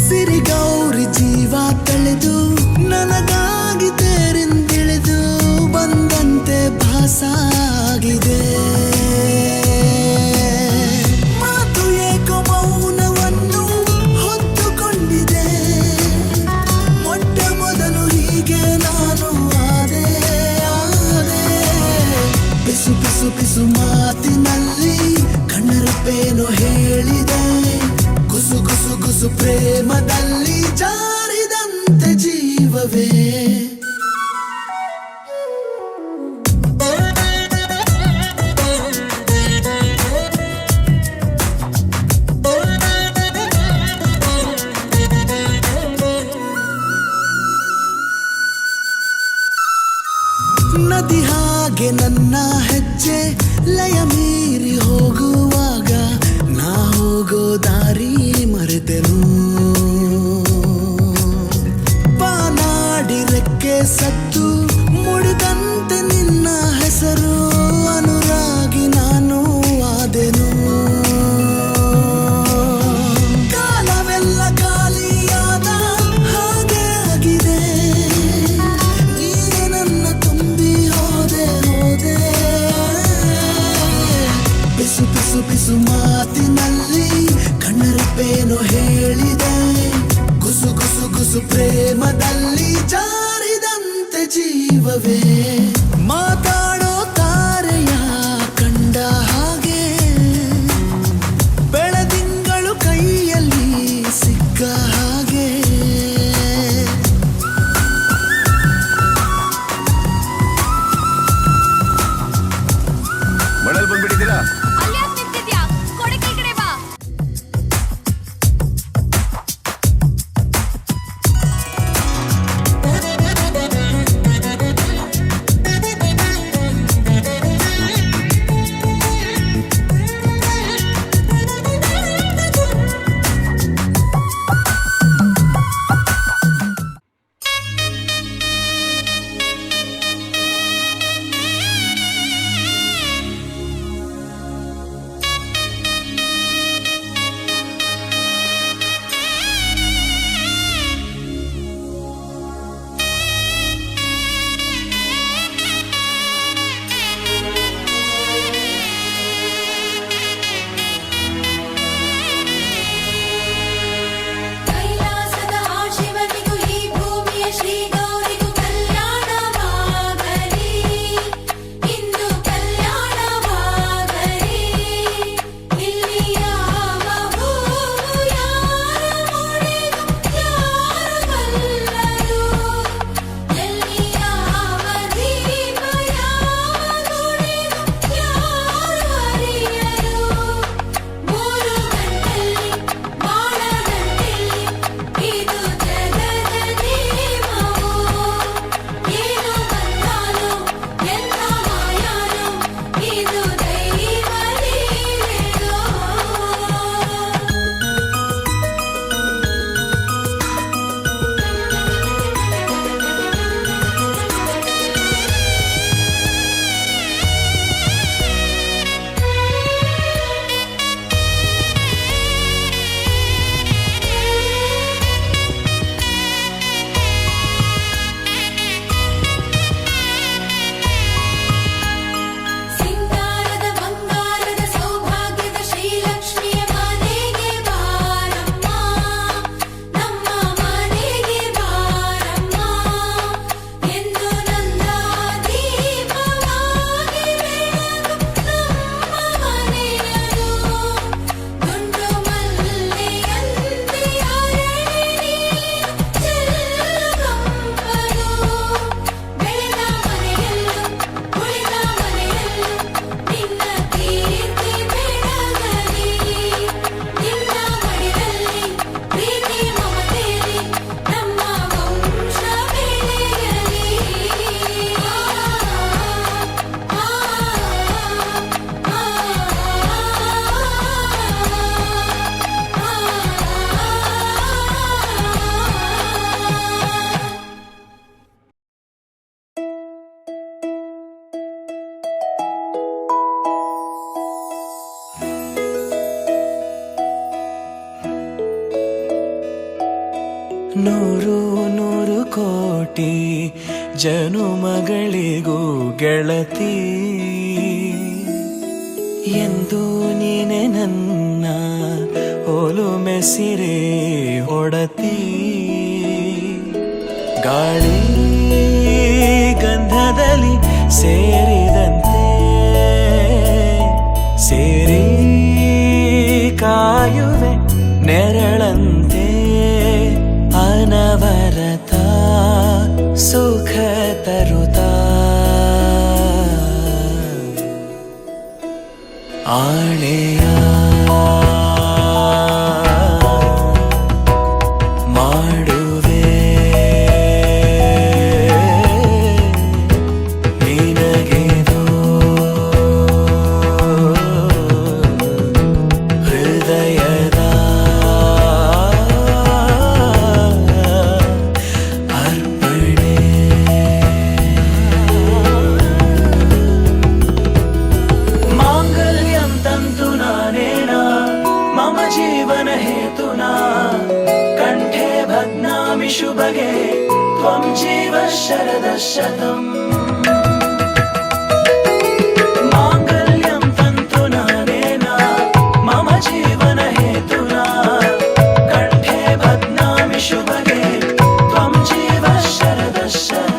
ಸಿರಿಗೌರಿ ಜೀವ ತಳೆದು ನನಗಾಗಿ ತೇರಿಂದಿಳಿದು ಬಂದಂತೆ ಭಾಸ ಆಗಿದೆ. ಮಾತು ಏಕೋ ಮೌನವನ್ನು ಹೊತ್ತುಕೊಂಡಿದೆ. ಮೊಟ್ಟ ಮೊದಲು ಹೀಗೆ ನಾನು ಆದೆ. ಪಿಸು ಪಿಸು ಪಿಸು ಮಾತಿನಲ್ಲಿ ಕಣ್ಣರಪ್ಪೇನು ಹೇಳಿದೆ. ಗುಸು ಗುಸು ಗುಸು ಪ್ರೇಮದಲ್ಲಿ ಜಾರಿದಂತೆ ಜೀವವೇ. ನದಿ ಹಾಗೆ ನನ್ನ ಹೆಜ್ಜೆ ಲಯ ಮೀರಿ ಹೋಗುವಾಗ ನಾ ಹೋಗೋ ದಾರಿ ಮರೆತೆನು. ಬಾನಾಡಿ ರೆಕ್ಕೆ ಸತ್ತು ಮುಡಿದಂತೆ ನಿನ್ನ ಹೆಸರು ಅನುರಾಗಿ ನಾನು ಆದೆನು. ಕಾಲವೆಲ್ಲ ಖಾಲಿಯಾದ ಹಾಗೆ ಆಗಿದೆ. ನೀನೆ ನನ್ನ ತುಂಬಿ ಹೋದೆ ಹೋದೆ. ಪಿಸು ಪಿಸು ಪಿಸು ಮಾತಿನಲ್ಲಿ ಕಣ್ಣರಪ್ಪೇನು ಹೇಳಿದೆ. ಗುಸು ಗುಸು ಗುಸು ಪ್ರೇಮದಲ್ಲಿ ಜಾರಿದಂತೆ ಜೀವವೇ. ಮಾತಾಡೋ ತಾರೆಯ ಕಂಡ ಹಾಗೆ ಬೆಳದಿಂಗಳು ಕೈಯಲ್ಲಿ ಸಿಕ್ಕ ಹಾಗೆ. ಮಳೆಲ್ ಬಂದ್ಬಿಟ್ಟಿದ್ದೀರಾ? ಅಲ್ಯಾಕ್ ನಿಂತಿದ್ಯಾ? ಕೊಡೆ ಕೆಳಗಡೆ ಬಾ. ನೂರು ನೂರು ಕೋಟಿ ಜನುಮಗಳಿಗೂ ಗೆಳತಿ ಎಂದು ನೀನೆ ನನ್ನ ಒಲುಮೆ ಸಿರೆ ಒಡತಿ ಗಾಳಿ ಗಂಧದಲ್ಲಿ ಸೇರಿದಂತೆ ಸೇರಿ ಕಾಯುವೆ ನೆರಳಂತೆ ಅನವರತ ಸುಖ ತರುತ್ತಾ ಆಳೆಯ ಮಾಡುವೆ ನಿನಗೆದು ಹೃದಯದ ಅರ್ಪಣೆ ಮಾಂಗಲ್ಯಂ ತಂತು ನಾನೇನ ಮಮ ಜೀವನ ಹೇತುನಾ ಕಂಠೆ ಭಗ್ನಾಮಿ ಶುಭಗೆ ತ್ವಂ ಜೀವ ಶರದ ಶತಂ ಮಾಂಗಲ್ಯಂ ತಂತು ನಾನೇನ ಮಮ ಜೀವನ ಹೇತುನಾ ಕಂಠೆ ಭಗ್ನಾಮಿ ಶುಭಗೆ ತ್ವಂ ಜೀವ ಶರದ ಶತಂ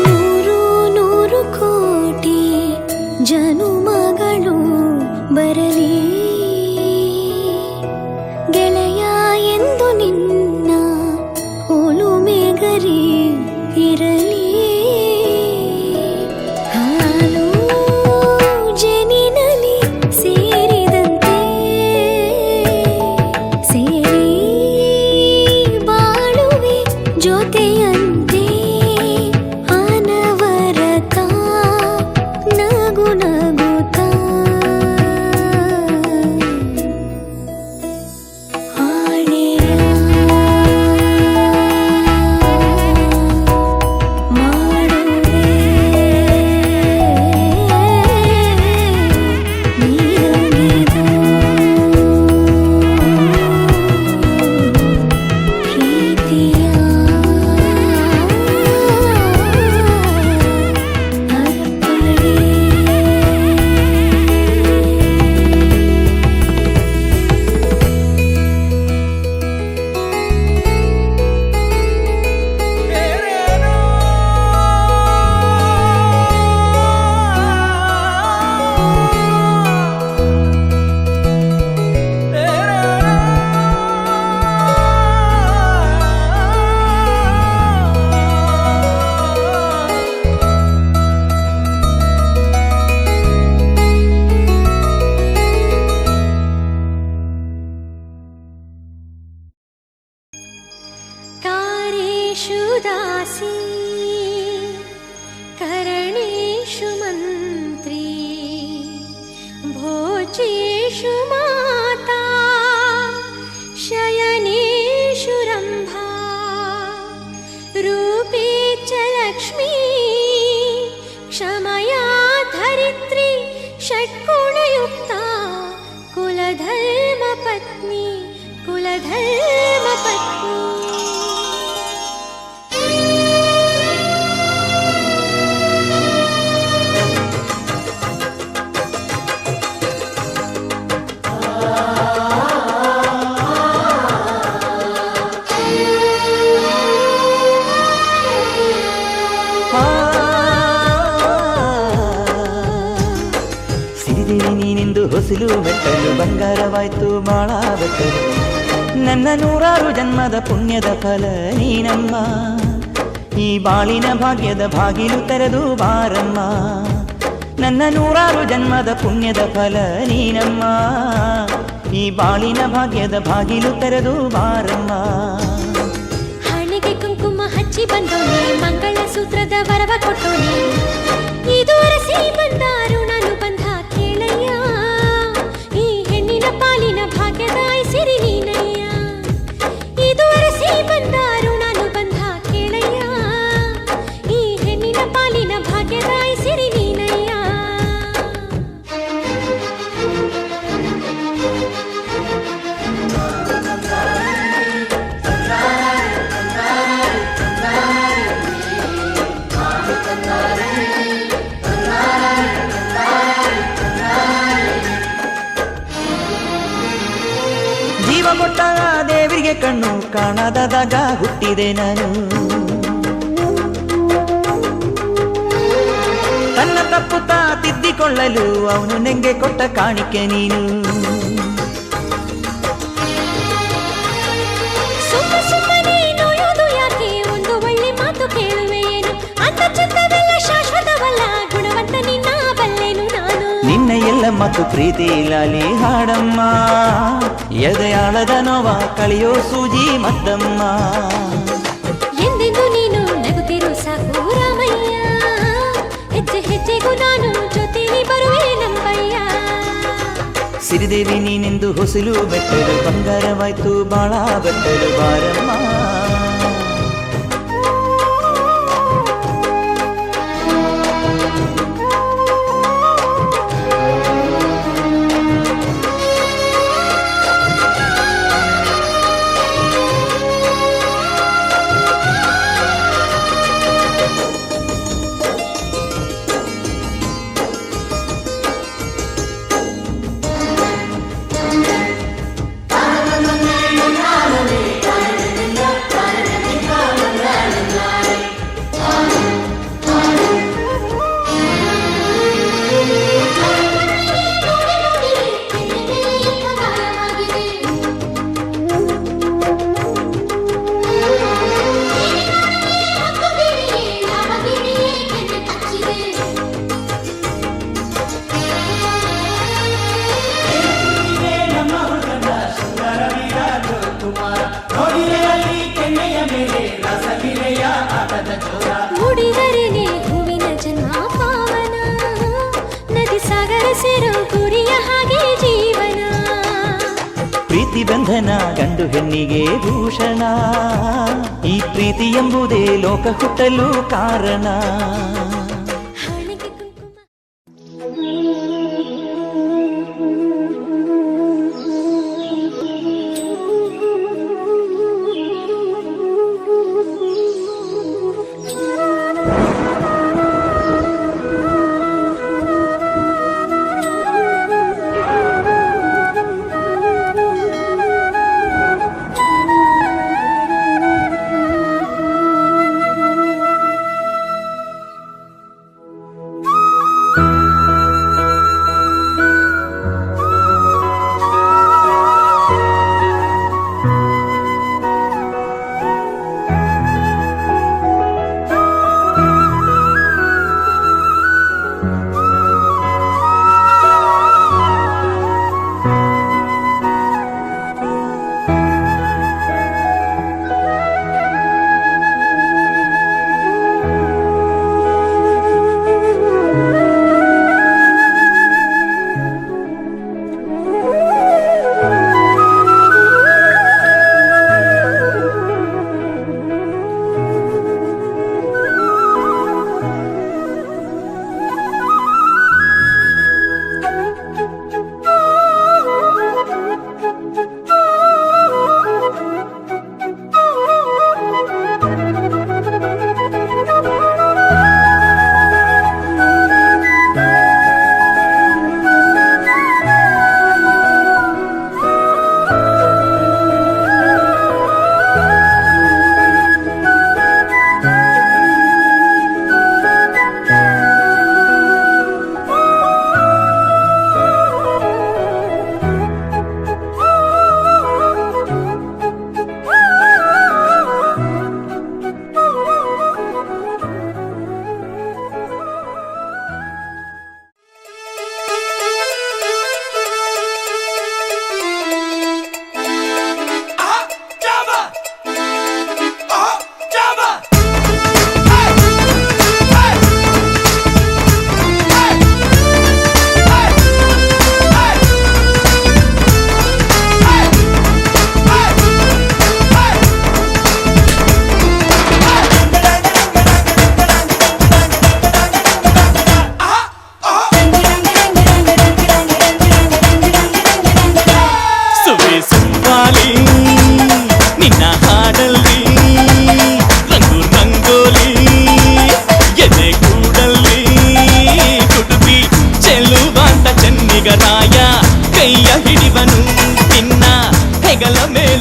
ನೂರು ನೂರು ಕೋಟಿ ಜನುಮಗಳು ಬರಲಿ ಗೆಳೆಯ ಎಂದು ನಿನ್ನ ಒಲುಮೆಗರಿ ಇರಲಿ ಹಾಲು ಜನಿನಲಿ ಸೇರಿದಂತೆ ಸೇರಿ ಬಾಳುವೆ ಜೊತೆಯಂತೆ ಅನವರತ ನಗು ನಗುತ್ತಾ ಆಳೆಯ ಮಾಡುವೆ ನೀನಗಿದು ಪ್ರೀತಿಯ कारेषु दासी करणेषु मन्त्री भोजेषु माता शयनेषु रम्भा रूपे च लक्ष्मी क्षमया धरित्री षट्गुणयुक्ता कुलधर्मपत्नी कुलधर्मपत्नी ಸಿರಿದಿರಿ ನೀನೆಂದು ಹೊಸಲು ಬೆಟ್ಟಲು ಬಂಗಾರವಾಯ್ತು ಬಾಳ ಬೆಟ್ಟಲು ನನ್ನ ನೂರಾರು ಜನ್ಮದ ಪುಣ್ಯದ ಫಲ ನೀನಮ್ಮ ಈ ಬಾಳಿನ ಭಾಗ್ಯದ ಬಾಗಿಲು ತೆರೆದು ಬಾರಮ್ಮ ನನ್ನ ನೂರಾರು ಜನ್ಮದ ಪುಣ್ಯದ ಫಲ ನೀನಮ್ಮ ಈ ಬಾಳಿನ ಭಾಗ್ಯದ ಬಾಗಿಲು ತೆರೆದು ಬಾರಮ್ಮ ಹಣೆಗೆ ಕುಂಕುಮ ಹಚ್ಚಿ ಮೆಚ್ಚಿ ಬಂದೋನೆ ಮಂಗಳ ಸೂತ್ರದ ವರವ ಕೊಟ್ಟೋನೆ ಇದು ಅರಸಿ ಬಂದಾರು ನಾನು ಬಂಧ ಕೇಳಯ್ಯ ಈ ಹೆಣ್ಣಿನ ಪಾಲಿನ ಭಾಗ್ಯದ ಸಿರಿ ನೀನಯ್ಯ ಇದು ಅರಸಿ ಬಂದಾರು ನಾನು ಬಂಧ ಕೇಳಯ್ಯ ಈ ಹೆಣ್ಣಿನ ಪಾಲಿನ ಭಾಗ್ಯದ ಸಿರಿ ನೀನಯ್ಯ ಜೀವ ಕೊಟ್ಟ ದೇವರಿಗೆ ಕಣ್ಣು ಕಾಣದಾಗ ಹುಟ್ಟಿದೆ ನಾನು ತನ್ನ ತಪ್ಪು ತಿದ್ದಿಕೊಳ್ಳಲು ಅವನು ನೆಂಗೆ ಕೊಟ್ಟ ಕಾಣಿಕೆ ನೀನು ಸುಮ್ಮನೆ ನೋಯೋದು ಯಾಕೆ ಒಂದು ಒಳ್ಳೆ ಮಾತು ಕೇಳುವೆಯೇನು ಅಂತ ಚಂದವೆಲ್ಲ ಶಾಶ್ವತವಲ್ಲ ಗುಣವಂತ ನಿನ್ನ ಬಲ್ಲೆನು ನಾನು ನಿನ್ನ ಎಲ್ಲ ಮತ್ತು ಪ್ರೀತಿ ಲಾಲಿ ಹಾಡಮ್ಮ ಎದೆಯಾಳದ ನೋವ ಕಳೆಯೋ ಸೂಜಿ ಮದ್ದಮ್ಮ ಎಂದೆಂದು ನೀನು ನಗುತ್ತಿರು ಸಾಕು ರಾಮಯ್ಯ ಹೆಜ್ಜೆ ಹೆಜ್ಜೆಗೂ ನಾನು ಜೊತೆಲಿ ಬರುವೆ ನಂಬಯ್ಯ ಸಿರಿದೇವಿ ನೀನೆಂದು ಹೊಸಲು ಬೆಟ್ಟಲು ಬಂಗಾರವಾಯ್ತು ಬಾಳ ಬೆಟ್ಟಲು ಬಾರಮ್ಮ ಮುಡಿದರೆನೆ ಹೂವಿನ ಜನ್ಮ ಪಾವನ ನದಿ ಸಾಗರ ಸೇರೋ ಗುರಿಯ ಹಾಗೆ ಜೀವನ ಪ್ರೀತಿ ಬಂಧನ ಗಂಡು ಹೆಣ್ಣಿಗೆ ಭೂಷಣ ಈ ಪ್ರೀತಿ ಎಂಬುದೇ ಲೋಕ ಹುಟ್ಟಲು ಕಾರಣ ಹಾಳಿಗೆ ಕುಂಕುಮ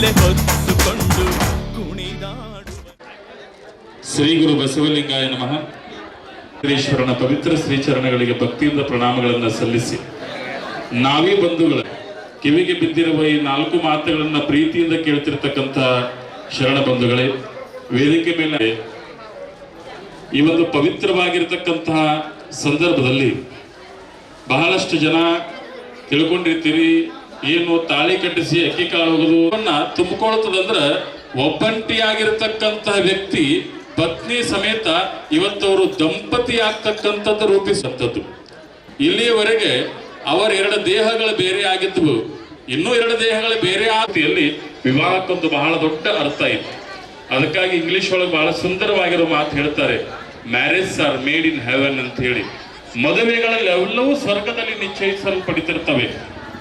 ತಲೆ ಹೊತ್ತುಕೊಂಡು ಕುಣಿದಾಡುವ ಶ್ರೀ ಗುರು ಬಸವಲಿಂಗಾಯ ನಮಃ. ಈಶ್ವರನ ಪವಿತ್ರ ಶ್ರೀಚರಣಗಳಿಗೆ ಭಕ್ತಿಯಿಂದ ಪ್ರಣಾಮಗಳನ್ನು ಸಲ್ಲಿಸಿ, ನಾವೇ ಬಂಧುಗಳ ಕಿವಿಗೆ ಬಿದ್ದಿರುವ ಈ 4 ಮಾತುಗಳನ್ನ ಪ್ರೀತಿಯಿಂದ ಕೇಳ್ತಿರ್ತಕ್ಕಂಥ ಶರಣ ಬಂಧುಗಳೇ, ವೇದಿಕೆ ಮೇಲೆ ಈ ಒಂದು ಪವಿತ್ರವಾಗಿರ್ತಕ್ಕಂತಹ ಸಂದರ್ಭದಲ್ಲಿ ಬಹಳಷ್ಟು ಜನ ತಿಳ್ಕೊಂಡಿರ್ತೀರಿ, ಏನು ತಾಳಿ ಕಟ್ಟಿಸಿ ಅಕ್ಕಿ ಕಾಳು ಹೋಗೋದನ್ನ ತುಂಬಿಕೊಳ್ತದಂದ್ರೆ ಒಬ್ಬಂಟಿಯಾಗಿರ್ತಕ್ಕಂತಹ ವ್ಯಕ್ತಿ ಪತ್ನಿ ಸಮೇತ ಇವತ್ತವರು ದಂಪತಿ ಆಗ್ತಕ್ಕಂಥದ್ದು ರೂಪಿಸುವಂಥದ್ದು. ಇಲ್ಲಿಯವರೆಗೆ ಅವರ 2 ದೇಹಗಳು ಬೇರೆ ಆಗಿದ್ವು, ಇನ್ನೂ 2 ದೇಹಗಳು ಬೇರೆ ಆತಿಯಲ್ಲಿ ವಿವಾಹಕ್ಕೊಂದು ಬಹಳ ದೊಡ್ಡ ಅರ್ಥ ಇದೆ. ಅದಕ್ಕಾಗಿ ಇಂಗ್ಲಿಷ್ ಒಳಗೆ ಬಹಳ ಸುಂದರವಾಗಿರೋ ಮಾತು ಹೇಳ್ತಾರೆ, marriage are made in heaven ಅಂತ ಹೇಳಿ. ಮದುವೆಗಳಲ್ಲಿ ಎಲ್ಲವೂ ಸ್ವರ್ಗದಲ್ಲಿ ನಿಶ್ಚಯಿಸಲ್ಪಡುತ್ತಿರ್ತವೆ.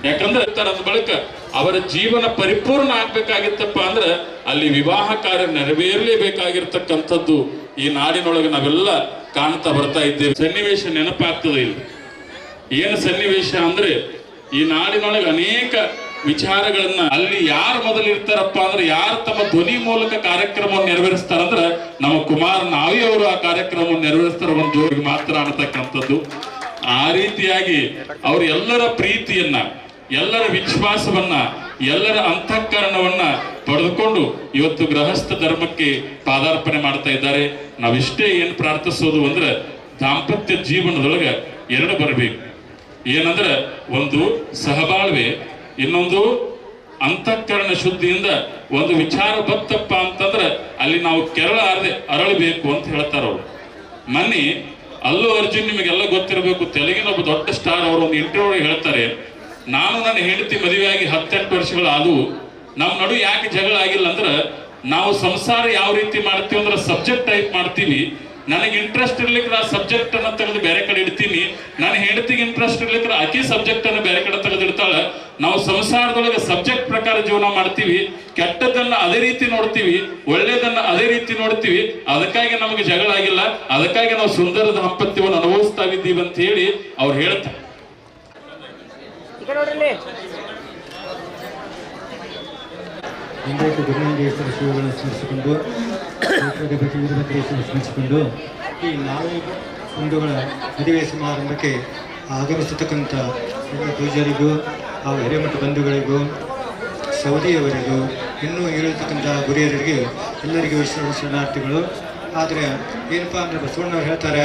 ಯಾಕಂದ್ರೆ ಅದ ಬಳಿಕ ಅವರ ಜೀವನ ಪರಿಪೂರ್ಣ ಆಗ್ಬೇಕಾಗಿತ್ತಪ್ಪ ಅಂದ್ರೆ ಅಲ್ಲಿ ವಿವಾಹ ಕಾರ್ಯ ನೆರವೇರಲೇಬೇಕಾಗಿರ್ತಕ್ಕಂಥದ್ದು ಈ ನಾಡಿನೊಳಗೆ ನಾವೆಲ್ಲ ಕಾಣ್ತಾ ಬರ್ತಾ ಇದ್ದೇವೆ. ಸನ್ನಿವೇಶ ನೆನಪಾಗ್ತದೆ. ಇಲ್ಲಿ ಏನು ಸನ್ನಿವೇಶ ಅಂದ್ರೆ ಈ ನಾಡಿನೊಳಗೆ ಅನೇಕ ವಿಚಾರಗಳನ್ನ ಅಲ್ಲಿ ಯಾರು ಮೊದಲಿರ್ತಾರಪ್ಪ ಅಂದ್ರೆ ಯಾರು ತಮ್ಮ ಧ್ವನಿ ಮೂಲಕ ಕಾರ್ಯಕ್ರಮವನ್ನು ನೆರವೇರಿಸ್ತಾರಂದ್ರೆ ನಮ್ಮ ಕುಮಾರ್ ನಾವಿ ಅವರು ಆ ಕಾರ್ಯಕ್ರಮವನ್ನು ನೆರವೇರಿಸ್ತಾರ ಒಂದು ಜೋರಿಗೆ ಮಾತ್ರ ಅನ್ನತಕ್ಕಂಥದ್ದು. ಆ ರೀತಿಯಾಗಿ ಅವರು ಎಲ್ಲರ ಪ್ರೀತಿಯನ್ನ, ಎಲ್ಲರ ವಿಶ್ವಾಸವನ್ನ, ಎಲ್ಲರ ಅಂತಃಕರಣವನ್ನ ಪಡೆದುಕೊಂಡು ಇವತ್ತು ಗೃಹಸ್ಥ ಧರ್ಮಕ್ಕೆ ಪಾದಾರ್ಪಣೆ ಮಾಡ್ತಾ ಇದ್ದಾರೆ. ನಾವಿಷ್ಟೇ ಏನು ಪ್ರಾರ್ಥಿಸೋದು ಅಂದ್ರೆ ದಾಂಪತ್ಯ ಜೀವನದೊಳಗೆ 2 ಬರಬೇಕು. ಏನಂದ್ರೆ ಒಂದು ಸಹಬಾಳ್ವೆ, ಇನ್ನೊಂದು ಅಂತಃಕರಣ ಶುದ್ಧಿಯಿಂದ ಒಂದು ವಿಚಾರ ಬತ್ತಪ್ಪ ಅಂತಂದ್ರೆ ಅಲ್ಲಿ ನಾವು ಅರಳಬೇಕು ಅಂತ ಹೇಳ್ತಾರ ಅವ್ರು. ಮೊನ್ನೆ ಅಲ್ಲು ಅರ್ಜುನ್ ನಿಮಗೆಲ್ಲ ಗೊತ್ತಿರಬೇಕು, ತೆಲುಗಿನ ಒಬ್ಬ ದೊಡ್ಡ ಸ್ಟಾರ್, ಅವರು ಒಂದು ಇಂಟರ್ವ್ಯೂ ಹೇಳ್ತಾರೆ, ನಾನು ನನ್ನ ಹೆಂಡತಿ ಮದುವೆಯಾಗಿ 18 ವರ್ಷಗಳಾದವು, ನಮ್ಮ ನಡು ಯಾಕೆ ಜಗಳ ಆಗಿಲ್ಲ ಅಂದ್ರೆ ನಾವು ಸಂಸಾರ ಯಾವ ರೀತಿ ಮಾಡ್ತೀವಿ ಅಂದ್ರೆ ಸಬ್ಜೆಕ್ಟ್ ಟೈಪ್ ಮಾಡ್ತೀವಿ. ನನಗೆ ಇಂಟ್ರೆಸ್ಟ್ ಇರ್ಲಿಕ್ಕೆ ಆ ಸಬ್ಜೆಕ್ಟ್ ಅನ್ನ ತೆಗೆದು ಬೇರೆ ಕಡೆ ಇಡ್ತೀನಿ, ನನ್ನ ಹೆಂಡತಿಗೆ ಇಂಟ್ರೆಸ್ಟ್ ಇರ್ಲಿಕ್ಕೆ ಆಕೆ ಸಬ್ಜೆಕ್ಟ್ ಅನ್ನು ಬೇರೆ ಕಡೆ ತೆಗೆದಿಡ್ತಾಳೆ. ನಾವು ಸಂಸಾರದೊಳಗೆ ಸಬ್ಜೆಕ್ಟ್ ಪ್ರಕಾರ ಜೀವನ ಮಾಡ್ತೀವಿ, ಕೆಟ್ಟದನ್ನ ಅದೇ ರೀತಿ ನೋಡ್ತೀವಿ, ಒಳ್ಳೇದನ್ನ ಅದೇ ರೀತಿ ನೋಡ್ತೀವಿ. ಅದಕ್ಕಾಗಿ ನಮಗೆ ಜಗಳ ಆಗಿಲ್ಲ, ಅದಕ್ಕಾಗಿ ನಾವು ಸುಂದರ ದಾಂಪತ್ಯವನ್ನು ಅನುಭವಿಸ್ತಾ ಇದ್ದೀವಿ ಅಂತ ಹೇಳಿ ಅವ್ರು ಹೇಳ್ತಾರೆ. ಲಿಂಗಾಯತ ಗುರುಲಿಂಗೇಶ್ವರ ಶಿವಗಳನ್ನು ಸ್ಮರಿಸಿಕೊಂಡು, ವೀರಭದ್ರೇಶ್ವರ ಸ್ಮರಿಸಿಕೊಂಡು ಈ 4 ಬಂಧುಗಳ ಮದುವೆ ಸಮಾರಂಭಕ್ಕೆ ಆಗಮಿಸತಕ್ಕಂಥ ಎಲ್ಲ ಪೂಜಾರಿಗೂ, ಆ ಹಿರೇಮಠ ಬಂಧುಗಳಿಗೂ, ಸೌದಿಯವರಿಗೂ, ಇನ್ನೂ ಇರತಕ್ಕಂಥ ಗುರಿಯರಿಗೆ ಎಲ್ಲರಿಗೂ ಶರಣಾರ್ಥಿಗಳು. ಆದರೆ ಏನಪ್ಪ ಅಂದರೆ ಬಸವಣ್ಣವ್ರು ಹೇಳ್ತಾರೆ,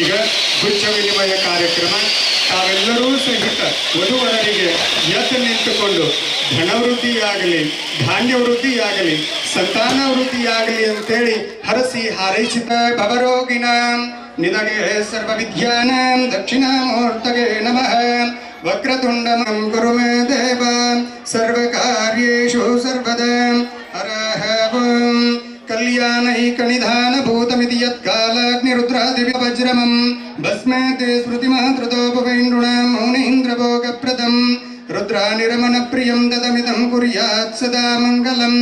ಈಗ ಗುಚ್ಛ ವಿನಿಮಯ ಕಾರ್ಯಕ್ರಮ. ತಾವೆಲ್ಲರೂ ಸಹಿತ ವಧುವರರಿಗೆ ಎದ್ದು ನಿಂತುಕೊಂಡು ಧನವೃದ್ಧಿಯಾಗಲಿ, ಧಾನ್ಯ ವೃದ್ಧಿಯಾಗಲಿ, ಸಂತಾನ ವೃದ್ಧಿಯಾಗಲಿ ಅಂತೇಳಿ ಹರಸಿ ಹಾರೈಸಿದ ಭವರೋಗಿನ ನಿನಗೆ ಸರ್ವ ವಿದ್ಯಾನಾಂ ದಕ್ಷಿಣಾಮೂರ್ತಗೆ ನಮಃ. ವಕ್ರತುಂಡಮಂ ಗುರು ಮೇ ದೇವ ಸರ್ವಕಾರ್ಯೇಷು ಸರ್ವದಾ ಹರಃ ಓಂ. ಕಲ್ಯಾಣೈಕನಿಧಾನ ಭೂತಮಿತಿ ಯತ್ಕಾಲಾಗ್ನಿರುದ್ರಾದಿವ್ಯ ವಜ್ರಮಂ ಭಸ್ಮೇತೆ ಸ್ಮೃತಿಮಾತೃತೋಪವೈಂದ್ರುಣಾಂ ಮೌನೀಂದ್ರಭೋಗಪ್ರದಂ ರುದ್ರಾನಿರಮಣ ಪ್ರಿಯಂ ದದಮಿದಂ ಕುರ್ಯಾತ್ ಸದಾ ಮಂಗಲಂ.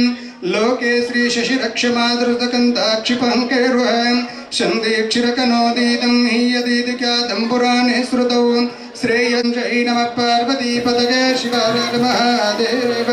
ಲೋಕೆ ಶ್ರೀ ಶಶಿರಕ್ಷಮಾದೃತಕಂತಾಕ್ಷಿಪಂಕೇರ್ವ ಸಂದೀಕ್ಷಿರಕನೋದೀತಂ ಹೀಯದೀತಿ ಖ್ಯಾತಂ ಪುರಾಣೇ ಶ್ರುತೌ. ಶ್ರೇಯಂಜೈ ನಮಃ ಪಾರ್ವತೀಪತಗೆ ಶಿವಾರ ಮಹಾದೇವ.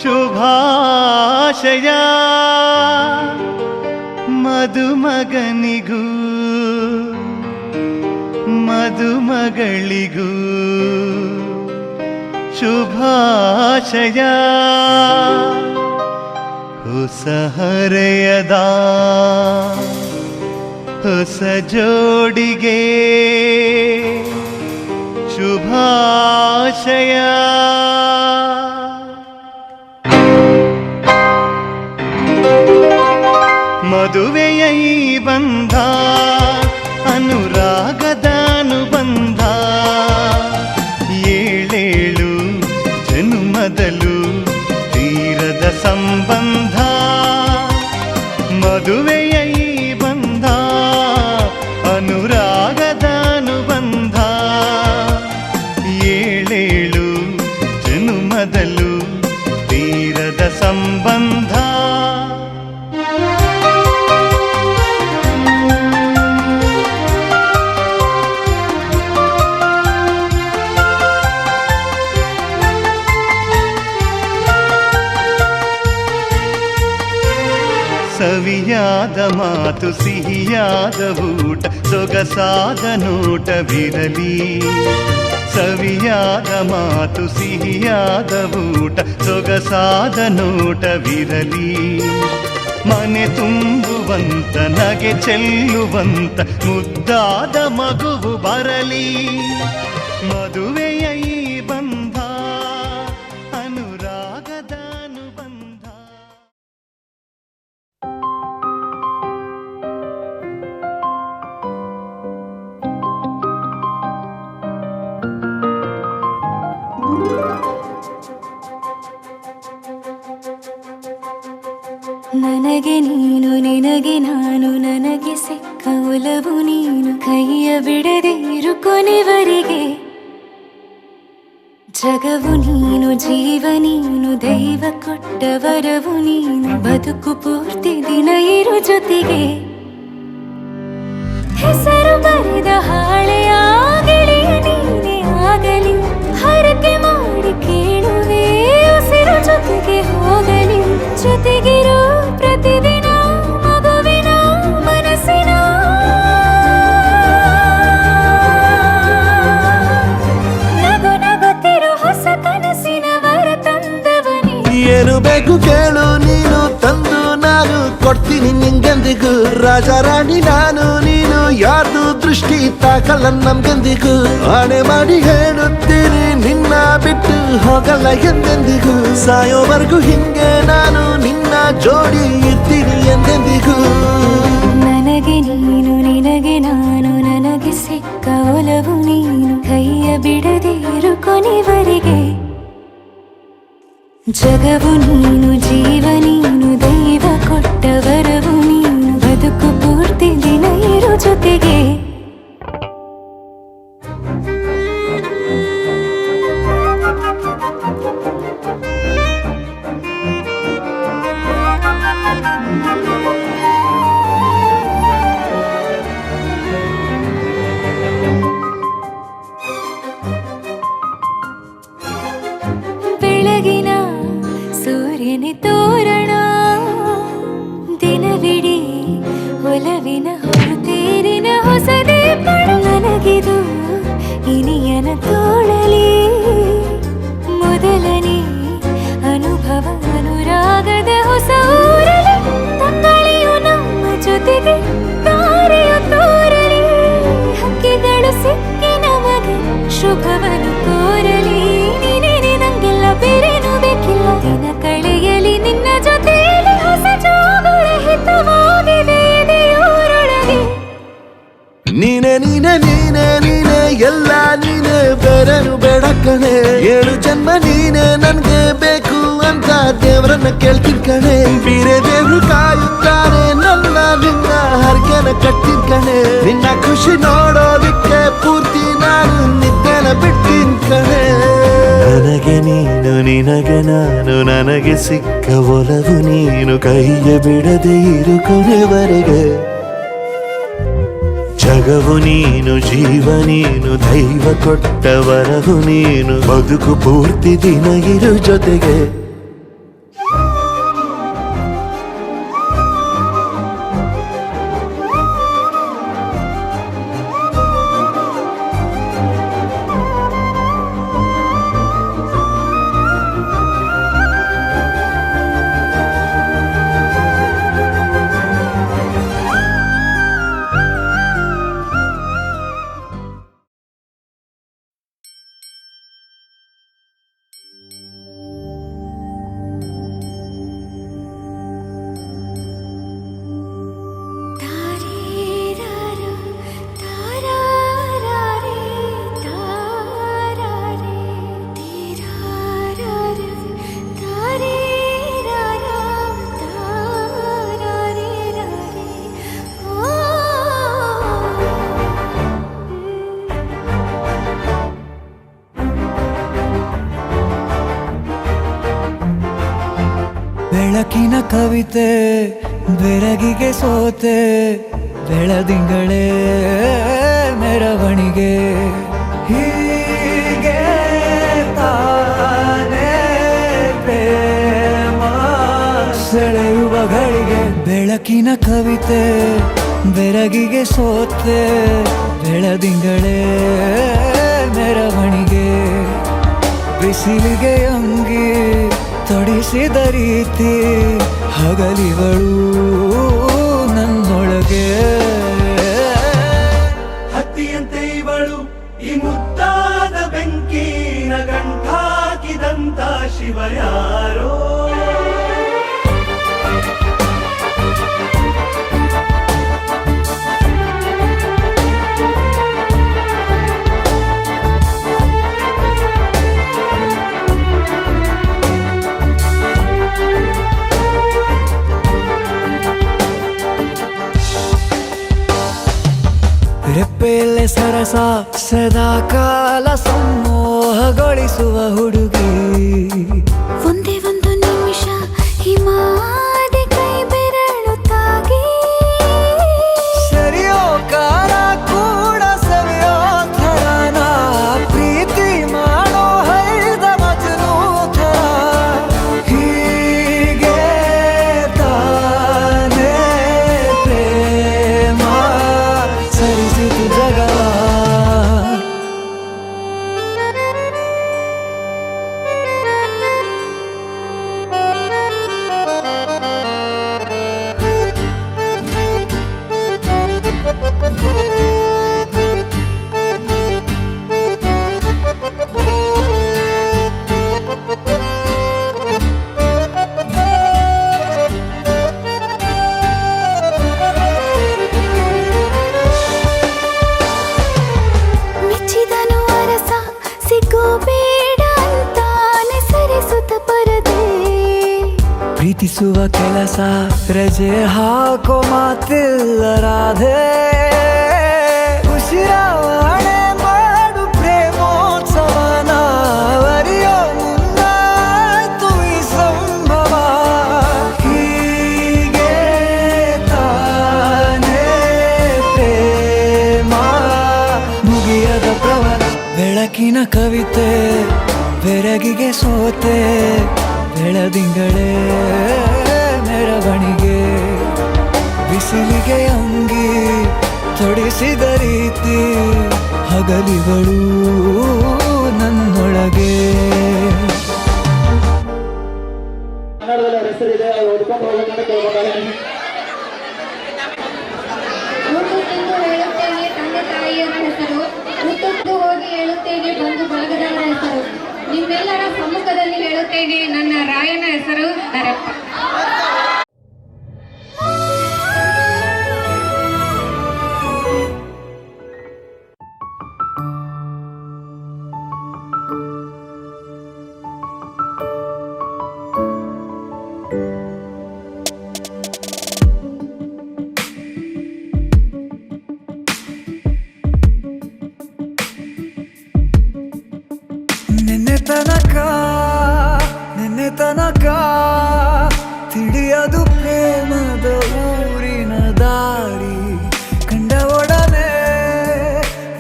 ಶುಭಾಶಯ ಮದುಮಗನಿಗೂ ಮದುಮಗಳಿಗೂ ಶುಭಾಶಯ ಹೊಸ ಹರೆಯದ ಹೊಸ ಜೋಡಿಗೆ ಶುಭಾಶಯ. ಮದುವೆಯ ಈ ಬಂಧ ಅನುರಾಗದ ಅನುಬಂಧ ಏಳೇಳು ಜನ್ಮದಲು ತೀರದ ಸಂಬಂಧ. ಮದುವೆಯ ಈ ಬಂಧ ಅನುರಾಗದ ಅನುಬಂಧ ಏಳೇಳು ಜನ್ಮದಲು ತೀರದ ಸಂಬಂಧ. ಸವಿಯಾದ ಮಾತು ಸಿಹಿಯಾದ ಊಟ ಸೊಗಸಾದ ನೋಟವಿರಲಿ. ಸವಿಯಾದ ಮಾತು ಸಿಹಿಯಾದ ಊಟ ಸೊಗಸಾದ ನೋಟವಿರಲಿ. ಮನೆ ತುಂಬುವಂತ ನಗೆ ಚೆಲ್ಲುವಂತ ಮುದ್ದಾದ ಮಗುವು ಬರಲಿ. ಮದುವೆಯ ಈ ಬಂಧ ಅನುರಾಗದ ಅನುಬಂಧ. ನನಗೆ ನೀನು ನಿನಗೆ ನಾನು ನನಗೆ ಸಿಕ್ಕ ಒಲವು ನೀನು ಕೈಯ ಬಿಡದೆ ಇರು ಕೊನೆವರೆಗೆ. ಜಗವು ನೀನು ಜೀವ ನೀನು ದೈವ ಕೊಟ್ಟ ವರವು ನೀನು ಬದುಕು ಪೂರ್ತಿ ದಿನ ಇರು ಜೊತೆಗೆ. ಹೆಸರು ಬರೆದ ಹಾಳೆಯ ಗೆಳೆಯ ನೀನೇ ಆಗಲಿ ಹರಕೆ ಮಾಡಿ ಕೇಳುವೆ ಉಸಿರು ಜೊತೆಗೆ ಹೋಗಲಿ. ಜೊತೆಗಿರೋ ಪ್ರತಿದಿನ ಮಗುವಿನ ಮನಸ್ಸಿನ ನಗು ನಗುತ್ತಿರೋ ಹೊಸ ಕನಸಿನ ವರ ತಂದವನೇ. ಏನು ಬೇಕು ಕೇಳು ನೀನು ತಂದು ನಾನು ಕೊಡ್ತೀನಿ ನಿಂಗೆಂದಿಗೂ. ರಾಜ ರಾಣಿ ನಾನು ನೀನು ಯಾರ್ದು ದೃಷ್ಟಿ ತಾಕಲ್ಲ ನಮ್ಗೆಂದಿಗೂ. ಆಣೆ ಮಾಡಿ ಹೇಳುತ್ತೀನಿ ನಿನ್ನ ಬಿಟ್ಟು ಹೋಗಲ್ಲ ಎಂದೆಂದಿಗೂ. ಸಾಯೋವರೆಗೂ ಹಿಂಗೆ ನಾನು ನಿನ್ನ ಜೋಡಿ ಇರ್ತೀನಿ ಎಂದೆಂದಿಗೂ. ನನಗೆ ನೀನು ನಿನಗೆ ನಾನು ನನಗೆ ಸಿಕ್ಕ ಒಲವು ನೀನು ಕೈಯ ಬಿಡದೆ ಇರು ಕೊನೆವರೆಗೆ. ಜಗವು ನೀನು ಜೀವ ನೀನು ದೈವ ಕೊಟ್ಟ ವರವು ನೀನು ಬದುಕು ಪೂರ್ತಿ ದಿನ ಇರು ಜೊತೆಗೆ. ಬೆಳಗಿನ ಸೂರ್ಯನ ತೋರಣ ದಿನವಿಡೀ ಒಲವಿನ ಹೊರತೇರಿನ ಹೊಸದೇ ಪಡ. ನನಗಿದು ಇನಿಯನ ತೋಳಲಿ ಮೊದಲನೇ ಅನುಭವ ಅನುರಾಗದ ಹೊಸ ಊರಲಿ. ತಂಗಳಿಯು ನಮ್ಮ ಜೊತೆಗೆ ತಾರೆಯು ತೋರಲಿ ಹಕ್ಕಿಗಳು ಸಿಕ್ಕಿ ನಮಗೆ ಶುಭವನ್ನು ಕೋರಲಿ. ನೀನೇನೆ ನಂಗೆಲ್ಲ ಬೇರೇನು ಬೇಕಿಲ್ಲ ದಿನ ಕಳೆಯಲಿ ನಿನ್ನ ಜೊತೆಯಲ್ಲಿ ಹೊಸ ಜೋಗುಳ ಹಿತವಾಗಿದೆ ಎದೆಯೋರೊಳಗೆ. ನೀನೆ ನೀನೆ ನೀನೆ ನೀನೆ ಎಲ್ಲ ನೀನೆ ಬೇರೆನು ಬೇಡ ಕಣೆ. 7 ಜನ್ಮ ನೀನೆ ನನ್ಗೆ ಬೇಕು ಅಂತ ದೇವರನ್ನ ಕೇಳ್ತೀನಿ ಕಣೆ. ಬೇರೆ ದೇವ್ರು ಕಾಯುತ್ತಾರೆ ನನ್ನ ನಿನ್ನ ಹರ್ಗೆನ ಕಟ್ಟಿನ ಕಣೆ. ನಿನ್ನ ಖುಷಿ ನೋಡೋದಿಕ್ಕೆ ಪೂರ್ತಿ ನಾನು ನಿದ್ದೆನ ಬಿಟ್ಟಿನ ಕಣೆ. ನನಗೆ ನೀನು ನಿನಗೆ ನಾನು ನನಗೆ ಸಿಕ್ಕ ಒಲವು ನೀನು ಕೈಯ ಬಿಡದೆ ಇರು ಕೊನೆವರೆಗೆ. ಜಗವು ನೀನು ಜೀವ ನೀನು ದೈವ ಕೊಟ್ಟ ವರವು ನೀನು ಬದುಕು ಪೂರ್ತಿ ದಿನ ಇರು ಜೊತೆಗೆ. ಬೆಳಕಿನ ಕವಿತೆ ಬೆರಗಿಗೆ ಸೋತೆ ಬೆಳದಿಂಗಳೇ ಮೆರವಣಿಗೆ ಹೀಗೆ ತಾನೇ ಪ್ರೇಮ ಸೆಳೆಯುವ ಗಳಿಗೆ ಬೆಳಕಿನ ಕವಿತೆ ಬೆರಗಿಗೆ ಸೋತೆ ಬೆಳದಿಂಗಳೇ ಮೆರವಣಿಗೆ ಬಿಸಿಲಿಗೆ ಅಂಗಿ ತೊಡಿಸಿದ ರೀತಿ ಹಗಲಿಗಳು ನನ್ನೊಳಗೆ ಹತ್ತಿಯಂತೆ ಇವಳು ಈ ಮುದ್ದಾದ ಬೆಂಕಿನ ಗಂಟಾಕಿದಂತ ಶಿವ ಯಾರೋ ರೆಪ್ಪೆಯಲ್ಲೇ ಸರಸ ಸದಾ ಕಾಲ ಸಂಮೋಹಗೊಳಿಸುವ ಹುಡುಗಿ ಒಂದೇ ಒಂದು ನಿಮಿಷ ಹಿಮಾದಿ ಕೈ ಬೆರಳು ತಾಗಿ ಸರಿಯೋ ಕಾರ ಕೂಡ ಸವಿಯೋ ಥರನ ಪ್ರೀತಿ ಮಾಡೋ ಹೈದ ಮಜನು ಥರ ಹೀಗೆ ತಾನೇ ಪ್ರೇಮ ಸರಿಸಿತು ಜಗವ ಮೆಚ್ಚಿದನು ಅರಸ ಸಿಗೋ ಬೇಡ ಅಂತಾನೆ ಸರಿಸುತ್ತ ಪರದೆ ಪ್ರೀತಿಸುವ ಕೆಲಸ ರಜೆ ಹಾಕೋ ಮಾತಿಲ್ಲ ರಾಧೆ ಉಸಿರಾವಣೆ ಮಾಡು ಪ್ರೇಮೋತ್ಸವನ ವರಿಯೋ ಮುಂದಾಯ್ತು ಈ ಸಂಭವ ಹೀಗೆ ತಾನೇ ಪ್ರೇಮ ಮುಗಿಯದ ಪ್ರವರ ಬೆಳಕಿನ ಕವಿತೆ ಬೆರಗಿಗೆ ಸೋತೆ ಬೆಳದಿಂಗಳೇ ಮೆರವಣಿಗೆ ಬಿಸಿಲಿಗೆ ಅಂಗಿ ತೊಡಿಸಿದ ರೀತಿ ಹಗಲಿಗಳು ನನ್ನೊಳಗೆ ಮುತ್ತುತ್ತೆಂದು ಹೇಳುತ್ತೇನೆ ತಂದೆ ತಾಯಿಯರ ಹೆಸರು ಮುತ್ತುತ್ತು ಹೋಗಿ ಹೇಳುತ್ತೇನೆ ಬಂಧು ಬಳಗದವರ ಹೆಸರು ನಿಮ್ಮೆಲ್ಲರ ಸಮ್ಮುಖದಲ್ಲಿ ಹೇಳುತ್ತೇನೆ ನನ್ನ ರಾಯನ ಹೆಸರು ದರಪ್ಪ. ನಿನ್ನೆ ತನಕ ತಿಳಿಯದು ಪ್ರೇಮದ ಊರಿನ ದಾರಿ ಕಂಡ ಒಡನೆ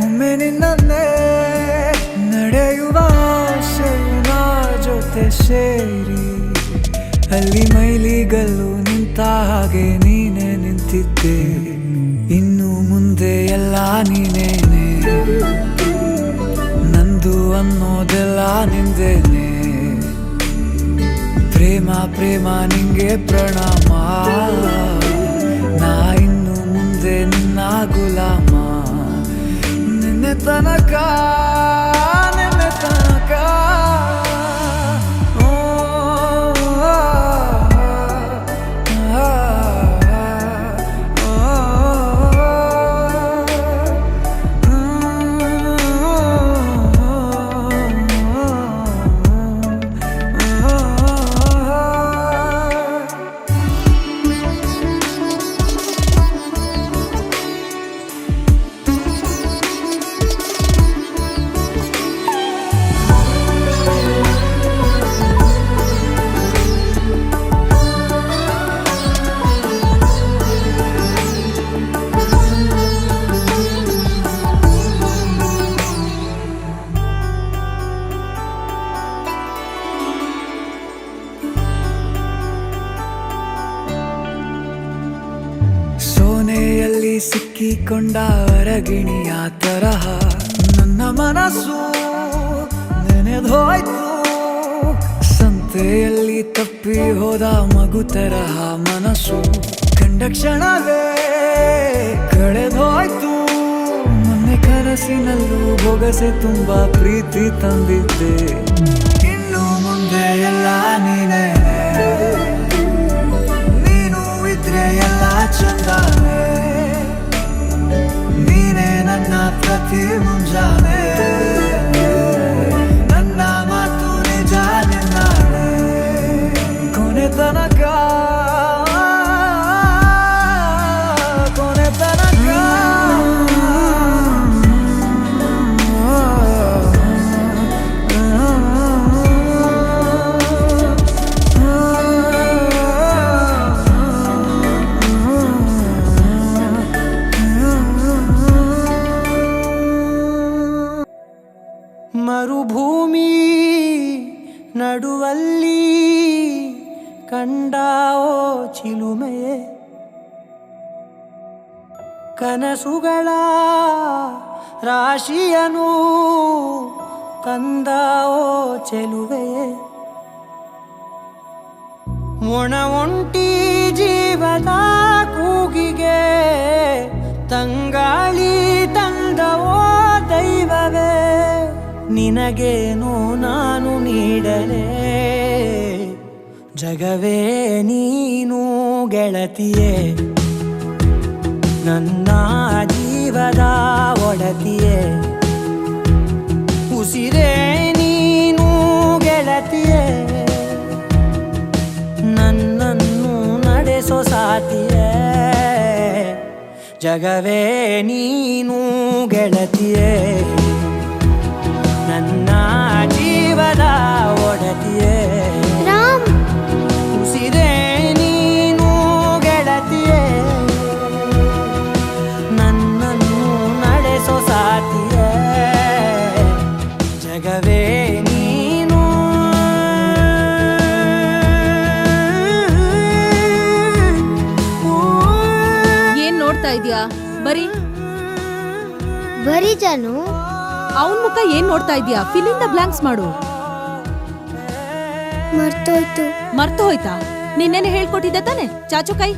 ಒಮ್ಮೆ ನಿನ್ನೇ ನಡೆಯುವ ಆಸೆಯ ಜೊತೆ ಸೇರಿ ಅಲ್ಲಿ ಮೈಲಿಗಲ್ಲು ನಿಂತ ಹಾಗೆ ನೀನೆ ನಿಂತಿದ್ದೆ ಇನ್ನು ಮುಂದೆ ಎಲ್ಲ ನೀನೇನೆ ನಂದು ಅನ್ನೋದೆಲ್ಲ ನಿಂದೇನೆ ಪ್ರೇಮ ಪ್ರೇಮ ನಿಂಗೆ ಪ್ರಣಾಮ ನಾ ಇನ್ನು ಮುಂದೆ ನಿನ್ನ ಗುಲಾಮ ನಿನ್ನೆ ತನಕ ಸಿಕ್ಕಿಕೊಂಡ ಹೊರಗಿಣಿಯ ತರಹ ನನ್ನ ಮನಸ್ಸು ನೆನೆದೋಯ್ತು. ಸಂತೆಯಲ್ಲಿ ತಪ್ಪಿ ಹೋದ ಮಗು ತರಹ ಮನಸ್ಸು ಕಂಡ ಕ್ಷಣವೇ ಕಳೆದೋಯ್ತು. ಮೊನ್ನೆ ಕನಸಿನಲ್ಲೂ ಬೊಗಸೆ ತುಂಬಾ ಪ್ರೀತಿ ತಂದಿದ್ದೆ. ಇನ್ನು ಮುಂದೆ ಎಲ್ಲ ನೀನೇ, ನೀನು ಇದ್ರೆ ಎಲ್ಲ ಚಂದಾನೆ. ನೀನೇ ನನ್ನ ಪ್ರತಿ ಮುಂಜಾನೆ, ನನ್ನ ಮಾತು ನಿಜ ನಿನ್ನಾನೆ. ಕೊನೆ ತನಕ ಕೊನೆ ತನಕ ಮರುಭೂಮಿ ನಡುವಲ್ಲಿ ಕಂಡಾವೋ ಚಿಲುಮೆಯೇ, ಕನಸುಗಳ ರಾಶಿಯನು ತಂದಾವೋ ಚೆಲುವೆಯೇ. ಒಣ ಒಂಟಿ ಜೀವದ ಕೂಗಿಗೆ ತಂಗಾಳಿ ತಂದವೋ ದೈವವೇ. ನಿನಗೇನು ನಾನು ನೀಡಲೇ, ಜಗವೇ ನೀನು ಗೆಳತಿಯೇ. ನನ್ನ ಜೀವದ ಒಡತಿಯೇ, ಉಸಿರೇ ನೀನು ಗೆಳತಿಯೇ. ನನ್ನನ್ನು ನಡೆಸೋ ಸಾತಿಯೇ, ಜಗವೇ ನೀನು ಗೆಳತಿಯೇ. ನನ್ನ ಜೀವದ ಒಡತಿಯೇ, ಉಸಿರೇ ನೀನು ಗೆಳತಿಯೇ. ನನ್ನನ್ನು ನಡೆಸೋ ಸಾತಿಯೇ, ಜಗವೇ ನೀನು. ಏನ್ ನೋಡ್ತಾ ಇದೀಯಾ? ಬರೀ ಜಾನು, ಅವನ್ ಮುಖ ಏನ್ ನೋಡ್ತಾ ಇದೀಯಾ? ಫಿಲಿಂದ ಬ್ಲಾಂಕ್ಸ್ ಮಾಡು. ಮರ್ತು ಹೋಯ್ತಾ? ನಿನ್ನೇನೆ ಹೇಳ್ಕೊಟ್ಟಿದ್ದೆ ತಾನೆ? ಚಾಚು ಕೈ.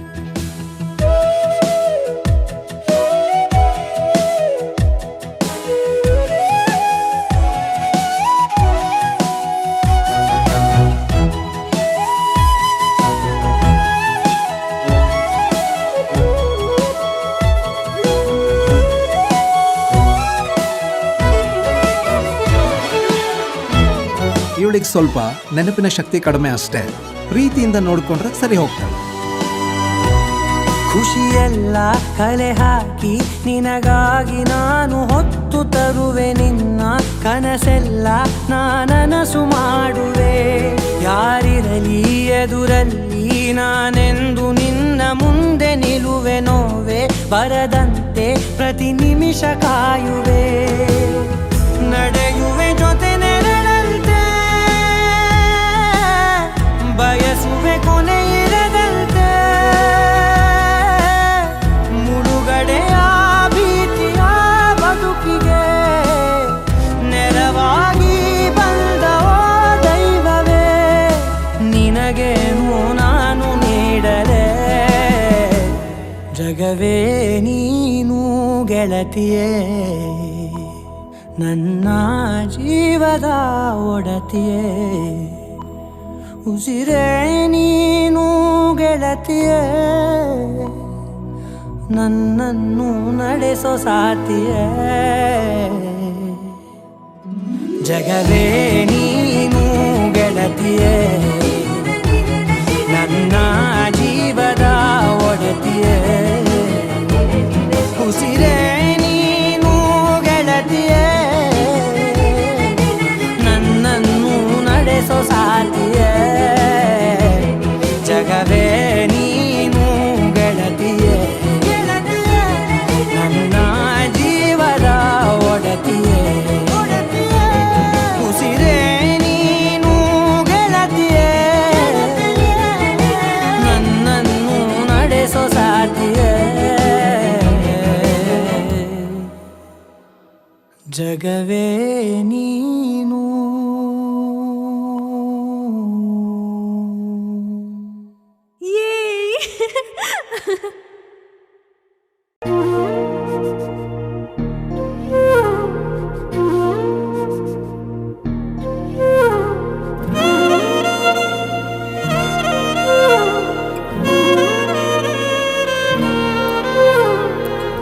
ಇವಳಿಗೆ ಸ್ವಲ್ಪ ನೆನಪಿನ ಶಕ್ತಿ ಕಡಿಮೆ ಅಷ್ಟೇ. ಪ್ರೀತಿಯಿಂದ ನೋಡ್ಕೊಂಡ್ರೆ ಸರಿ ಹೋಗ್ತಾಳೆ. ಖುಷಿಯೆಲ್ಲ ಕಲೆ ಹಾಕಿ ನಿನಗಾಗಿ ನಾನು ಹೊತ್ತು ತರುವೆ. ನಿನ್ನ ಕನಸೆಲ್ಲ ನಾನನಸು ಮಾಡುವೆ. ಯಾರಿರಲಿ ಎದುರಲ್ಲಿ ನಾನೆಂದು ನಿನ್ನ ಮುಂದೆ ನಿಲ್ಲುವೆ. ನೋವೆ ಬರದಂತೆ ಪ್ರತಿ ನಿಮಿಷ ಕಾಯುವೆ. ನಡೆಯುವೆ ಜೊತೆ ನೆರಳಂತೆ, ಬಯಸುವೆ ಕೊನೆ ಇರದಂತೆ. ಮುಳುಗಡೆಯ ಭೀತಿಯ ಬದುಕಿಗೆ ನೆರವಾಗಿ ಬಂದವೋ ದೈವವೇ. ನಿನಗೇನು ನಾನು ನೀಡಲೇ, ಜಗವೇ ನೀನು ಗೆಳತಿಯೇ. ನನ್ನ ಜೀವದ ಒಡತಿಯೇ, ಉಸಿರೇ ನೀನು ಗೆಳತಿಯೇ. ನನ್ನನ್ನು ನಡೆಸೋ ಸಾತಿಯೇ, ಜಗವೇ ನೀನು ಗೆಳತಿಯೇ. ನನ್ನ ಜೀವದ ಒಡತಿಯೇ, ಉಸಿರೇ ನೀನು ಗೆಳತಿಯೇ. ನನ್ನನ್ನು ನಡೆಸೋ ಸಾತಿಯೇ, ಜಗವೇ ನೀನು ಗೆಳತಿಯೇ. ನನ್ನ ಜೀವದ ಒಡತಿಯೇ, ಉಸಿರೇ ನೀನು ಗೆಳತಿಯೇ. ಜಗವೇ ನೀನು.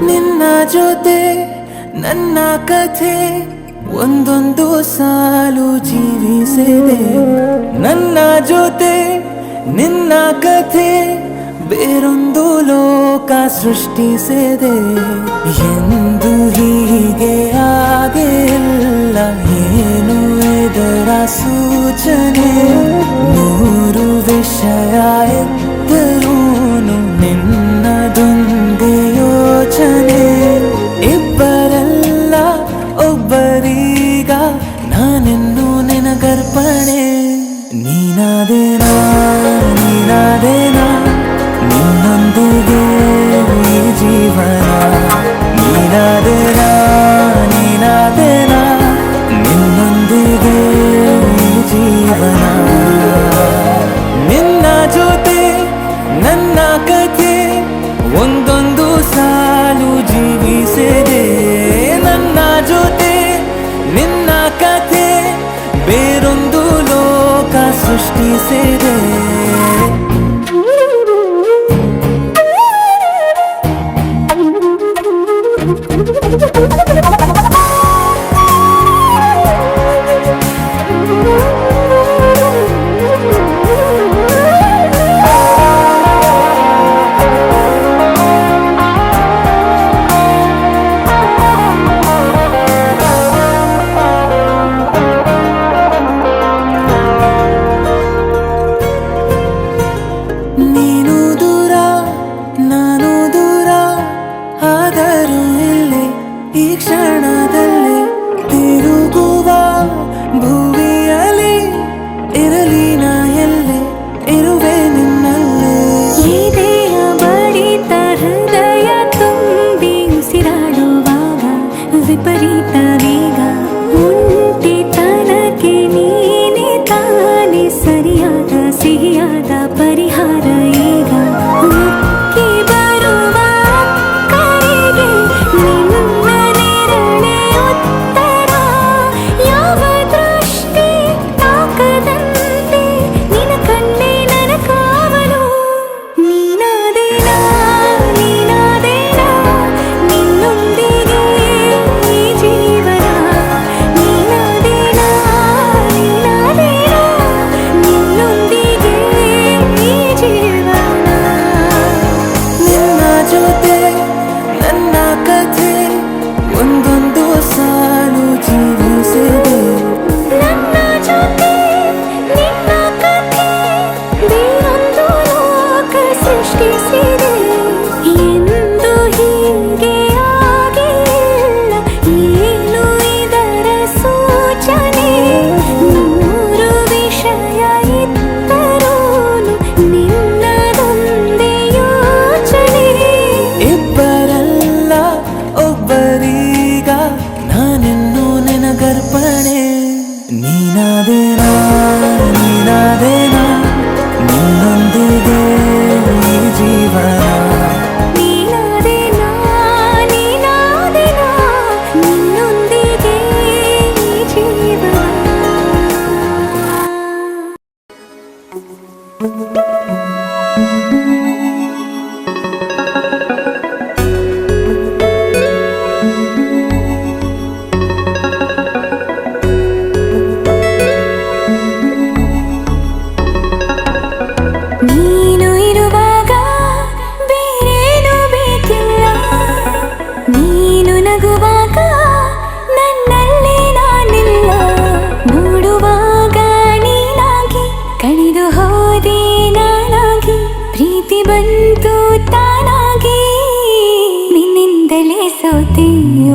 ನಿನ್ನ ಜೊತೆ ನನ್ನ ಕಥೆ ಒಂದೊಂದು ಸಾಲು ಜೀವಿಸಿದೆ. ನನ್ನ ಜೊತೆ ನಿನ್ನ ಕಥೆ ಬೇರೊಂದು ಲೋಕ ಸೃಷ್ಟಿಸಿದೆ. ಎಂದು ಹೀಗೆ ಆಗಿಲ್ಲ, ಏನು ಇದರ ಸೂಚನೆ? ನೂರು ವಿಷಯ ಇದ್ದರೂನು ನಿನ್ನದೊಂದೇ ಯೋಚನೆ. ಇಬ್ಬರಲ್ಲ ಒಬ್ಬರೀಗ ನಾನೆನ್ನು ನಿನಗರ್ಪಣೆ. ನೀನಾದೇನಾ ನೀನಾದೇನಾ ನಿನ್ನೊಂದಿಗೆ ಈ ಜೀವನ. ನೀನಾದೇನಾ ನೀನಾದೇನಾ ನಿನ್ನೊಂದಿಗೆ ಈ ಜೀವನ. ನಿನ್ನ ಜೊತೆ ನನ್ನ ಕಥೆ ಒಂದೊಂದು ಸಾಲು ಜೀವಿಸಿದೆ. ನನ್ನ ಜೊತೆ ನಿನ್ನ ಕಥೆ ಬೇರೊಂದು ಲೋಕ ಸೃಷ್ಟಿಸಿದೆ.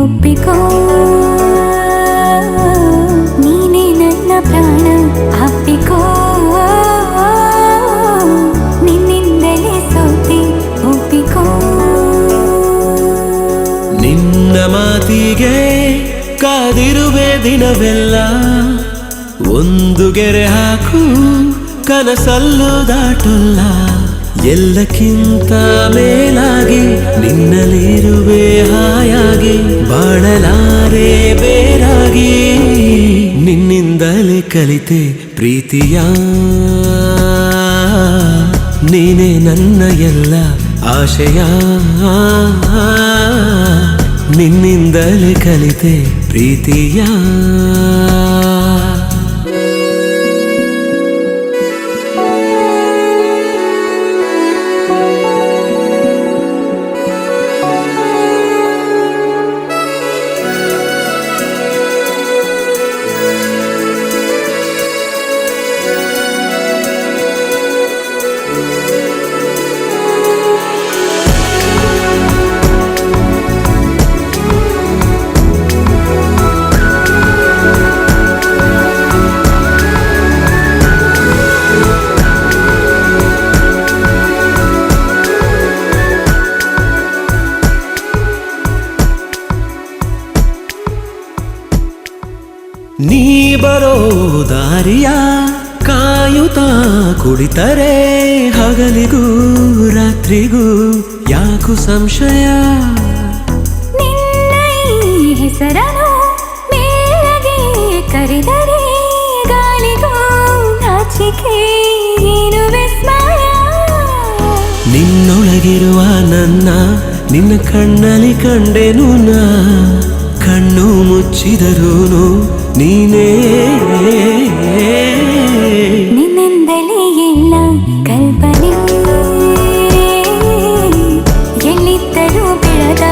ಒಪ್ಪಿಕೋ ನೀನೇ ನನ್ನ ಪ್ರಾಣ ಅಪ್ಪಿಕೋ ನಿನ್ನಿಂದಲೇ ಸೋತೆ ಒಪ್ಪಿಕೋ ನಿನ್ನ ಮಾತಿಗೆ ದಿನವೆಲ್ಲ ಒಂದು ಗೆರೆ ಹಾಕು ಕನಸಲ್ಲೂ ದಾಟಲ್ಲ ಎಲ್ಲಕ್ಕಿಂತ ಮೇಲಾಗಿ ನಿನ್ನಲ್ಲಿರುವೆ ಹಾಯಾಗಿ ಬಾಳಲಾರೆ ಬೇರಾಗಿ ನಿನ್ನಿಂದಲೇ ಕಲಿತೆ ಪ್ರೀತಿಯ ನೀನೇ ನನ್ನ ಎಲ್ಲ ಆಶಯ ನಿನ್ನಿಂದಲೇ ಕಲಿತೆ ಪ್ರೀತಿಯ ನೀ ಬರೋ ದಾರಿಯ ಕಾಯುತ್ತಾ ಕುಳಿತರೆ ಹಗಲಿಗೂ ರಾತ್ರಿಗೂ ಯಾಕು ಸಂಶಯ ನಿನ್ನ ಈ ಹೆಸರನು ಮೇಲಗೆ ಕರೆದರೆ ಗಾಳಿಗೂ ನಾಚಿಕೆ ಏನು ವಿಸ್ಮಯ ನಿನ್ನೊಳಗಿರುವ ನನ್ನ ನಿನ್ನ ಕಣ್ಣಲ್ಲಿ ಕಂಡೆನು ನಾ ಕಣ್ಣು ಮುಚ್ಚಿದರೂನು ನೀನೇ ನಿನ್ನಿಂದಲೇ ಎಲ್ಲ ಕಲ್ಪನೆ ಎಲ್ಲಿದ್ದರೂ ಬೆಳೆದ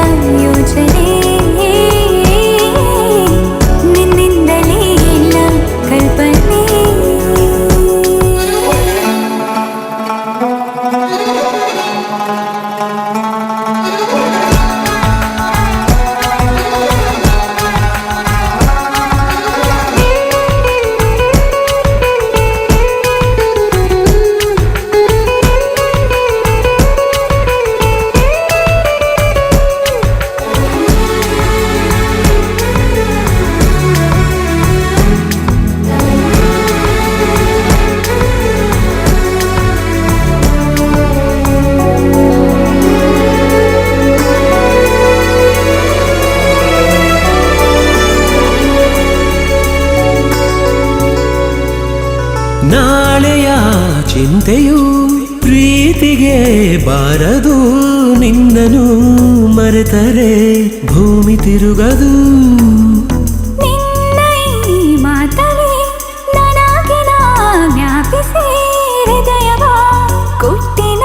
ಯೋಚನೆ ನಿನ್ನಿಂದಲೇ ಎಲ್ಲ ಕಲ್ಪನೆ ನಾಳೆಯ ಚಿಂತೆಯು ಪ್ರೀತಿಗೆ ಬಾರದು ನಿನ್ನನು ಮರೆತರೆ ಭೂಮಿ ತಿರುಗದು ನಿನ್ನ ಈ ಮಾತಲಿ ನನಗಿನ ಜ್ಞಾಪಿಸಿ ಹೃದಯವ ಕೊಟ್ಟಿನ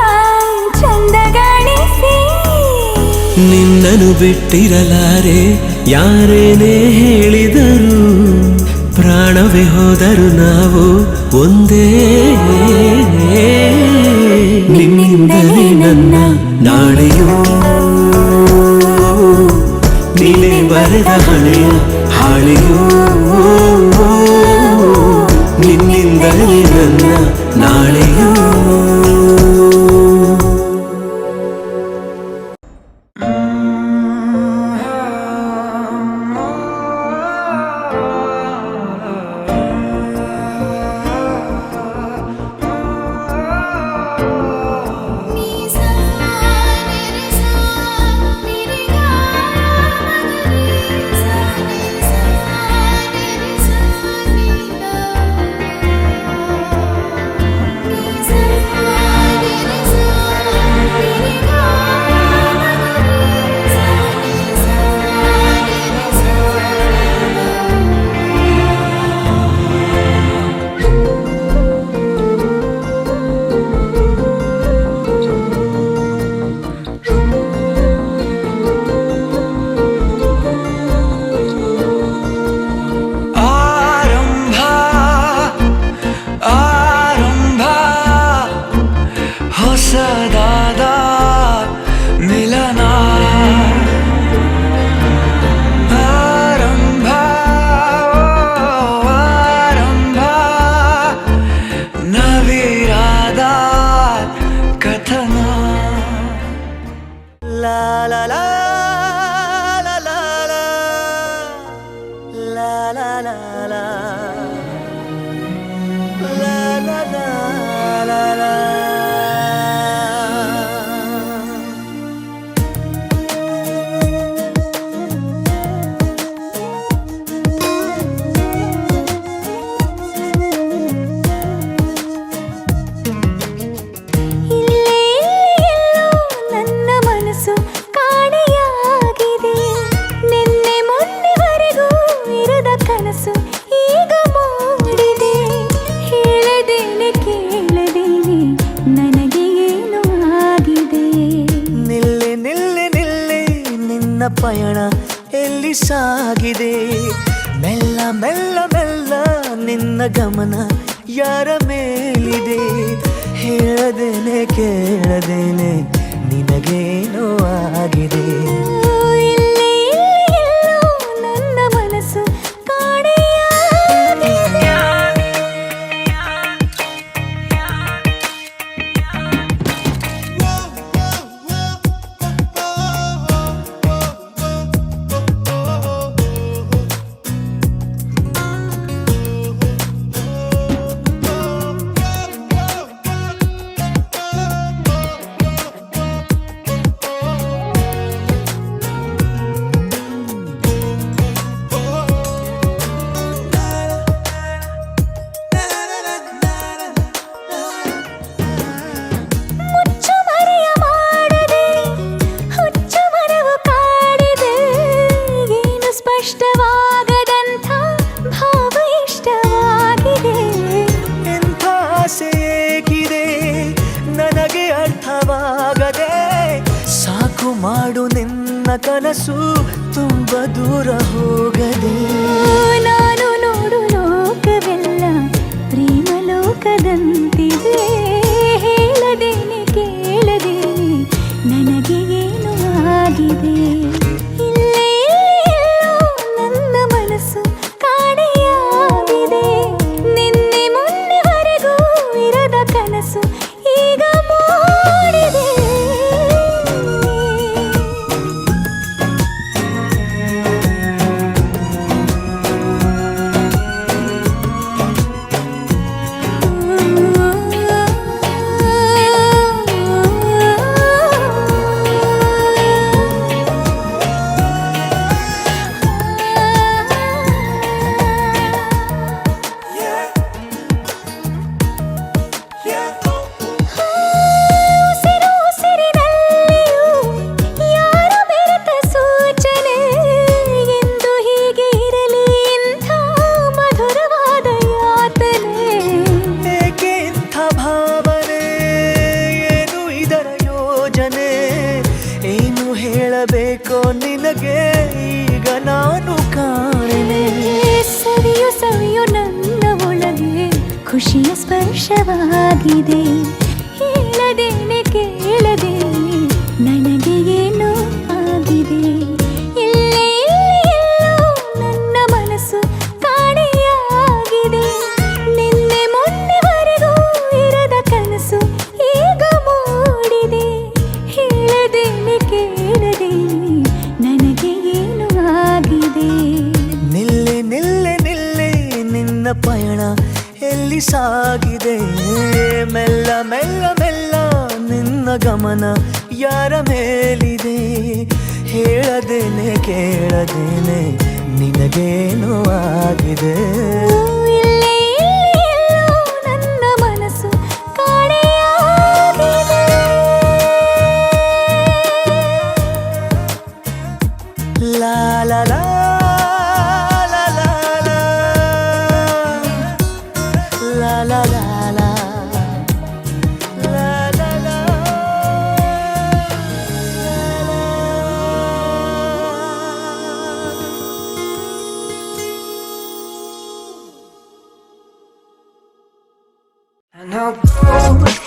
ಚಂದಗಾಣಿಸಿ ನಿನ್ನನು ಬಿಟ್ಟಿರಲಾರೆ ಯಾರೇನೇ ಹೇಳಿದರು ಪ್ರಾಣವೇ ಹೋದರು ನಾವು ಒಂದೇ ನಿನ್ನಿಂದಲೇ ನನ್ನ ನಾಳೆಯೂ ನೀನೇ ಬರೆದ ಹಳೆಯ ಹಾಳೆಯೂ ನಿನ್ನಿಂದಲೇ ನನ್ನ ನಾಳೆಯೂ la la ಪಯಣ ಎಲ್ಲಿ ಸಾಗಿದೆ ಮೆಲ್ಲ ಮೆಲ್ಲ ಮೆಲ್ಲ ನಿನ್ನ ಗಮನ ಯಾರ ಮೇಲಿದೆ ಹೇಳದೇನೆ ಕೇಳದೇನೆ ನಿನಗೇನೋ ಆಗಿದೆ ನನ್ನ ಮನಸ್ಸು ಕಾಣೆಯಾಗಿದೆ ಮಾಡು ನಿನ್ನ ಕನಸು ತುಂಬ ದೂರ ಹೋಗದೆ ನಾನು ನೋಡು ಲೋಕವೆಲ್ಲ ಪ್ರೇಮ ಲೋಕದಂತಿದೆ ಹೇಳದೇನೆ ಕೇಳದೇನೆ ನನಗೆ ಏನು ಆಗಿದೆ ಇಲ್ಲೇ ನನ್ನ ಮನಸ್ಸು ಕಾಣೆಯಾಗಿದೆ ನಿನ್ನೆ ಮೊನ್ನೆವರೆಗೂ ಇರದ ಕನಸು ಈಗ ಮೂಡಿದೆ ಹೇಳಬೇಕೋ ನಿನಗೆ ಈಗ ನಾನು ಕಾಣೆ ಸವಿಯು ಸವಿಯು ನನ್ನ ಒಳಗೆ ಖುಷಿಯ ಸ್ಪರ್ಶವಾಗಿದೆ ಹೇಳದೇನೆ ಕೇಳದೇನೆ ನನಗೆ ಏನೋ ಆಗಿದೆ ಇಲ್ಲೇ ನನ್ನ ಮನಸ್ಸು ಕಾಣೆಯಾಗಿದೆ ನಿನ್ನೆ ಮೊನ್ನೆವರೆಗೂ ಇರದ ಕನಸು ಈಗ ಮೂಡಿದೆ ಹೇಳದೇನೆ ಕೇಳದೇನೆ ನನಗೆ ಏನು ಆಗಿದೆ ನಿಲ್ಲೆ ನಿಲ್ಲೆ ನಿಲ್ಲೆ ನಿನ್ನ ಪಯಣ ಎಲ್ಲಿ ಸಾಗಿದೆ ಮೆಲ್ಲ ಮೆಲ್ಲ ಮೆಲ್ಲ ನಿನ್ನ ಗಮನ ಯಾರ ಮೇಲಿದೆ ಹೇಳದೇನೆ ಕೇಳದೇನೆ ನಿನಗೇನು ಆಗಿದೆ ನನ್ನ ಮನಸ್ಸು ಕಾಣೆಯಾಗಿದೆ ಲಾ ಲಾ ಲಾ ಲಾ ಲಾ ಲಾ ಲಾ ಲಾ ಲಾ ಲಾ ಲಾ ಲಾ ಲಾ And I'll go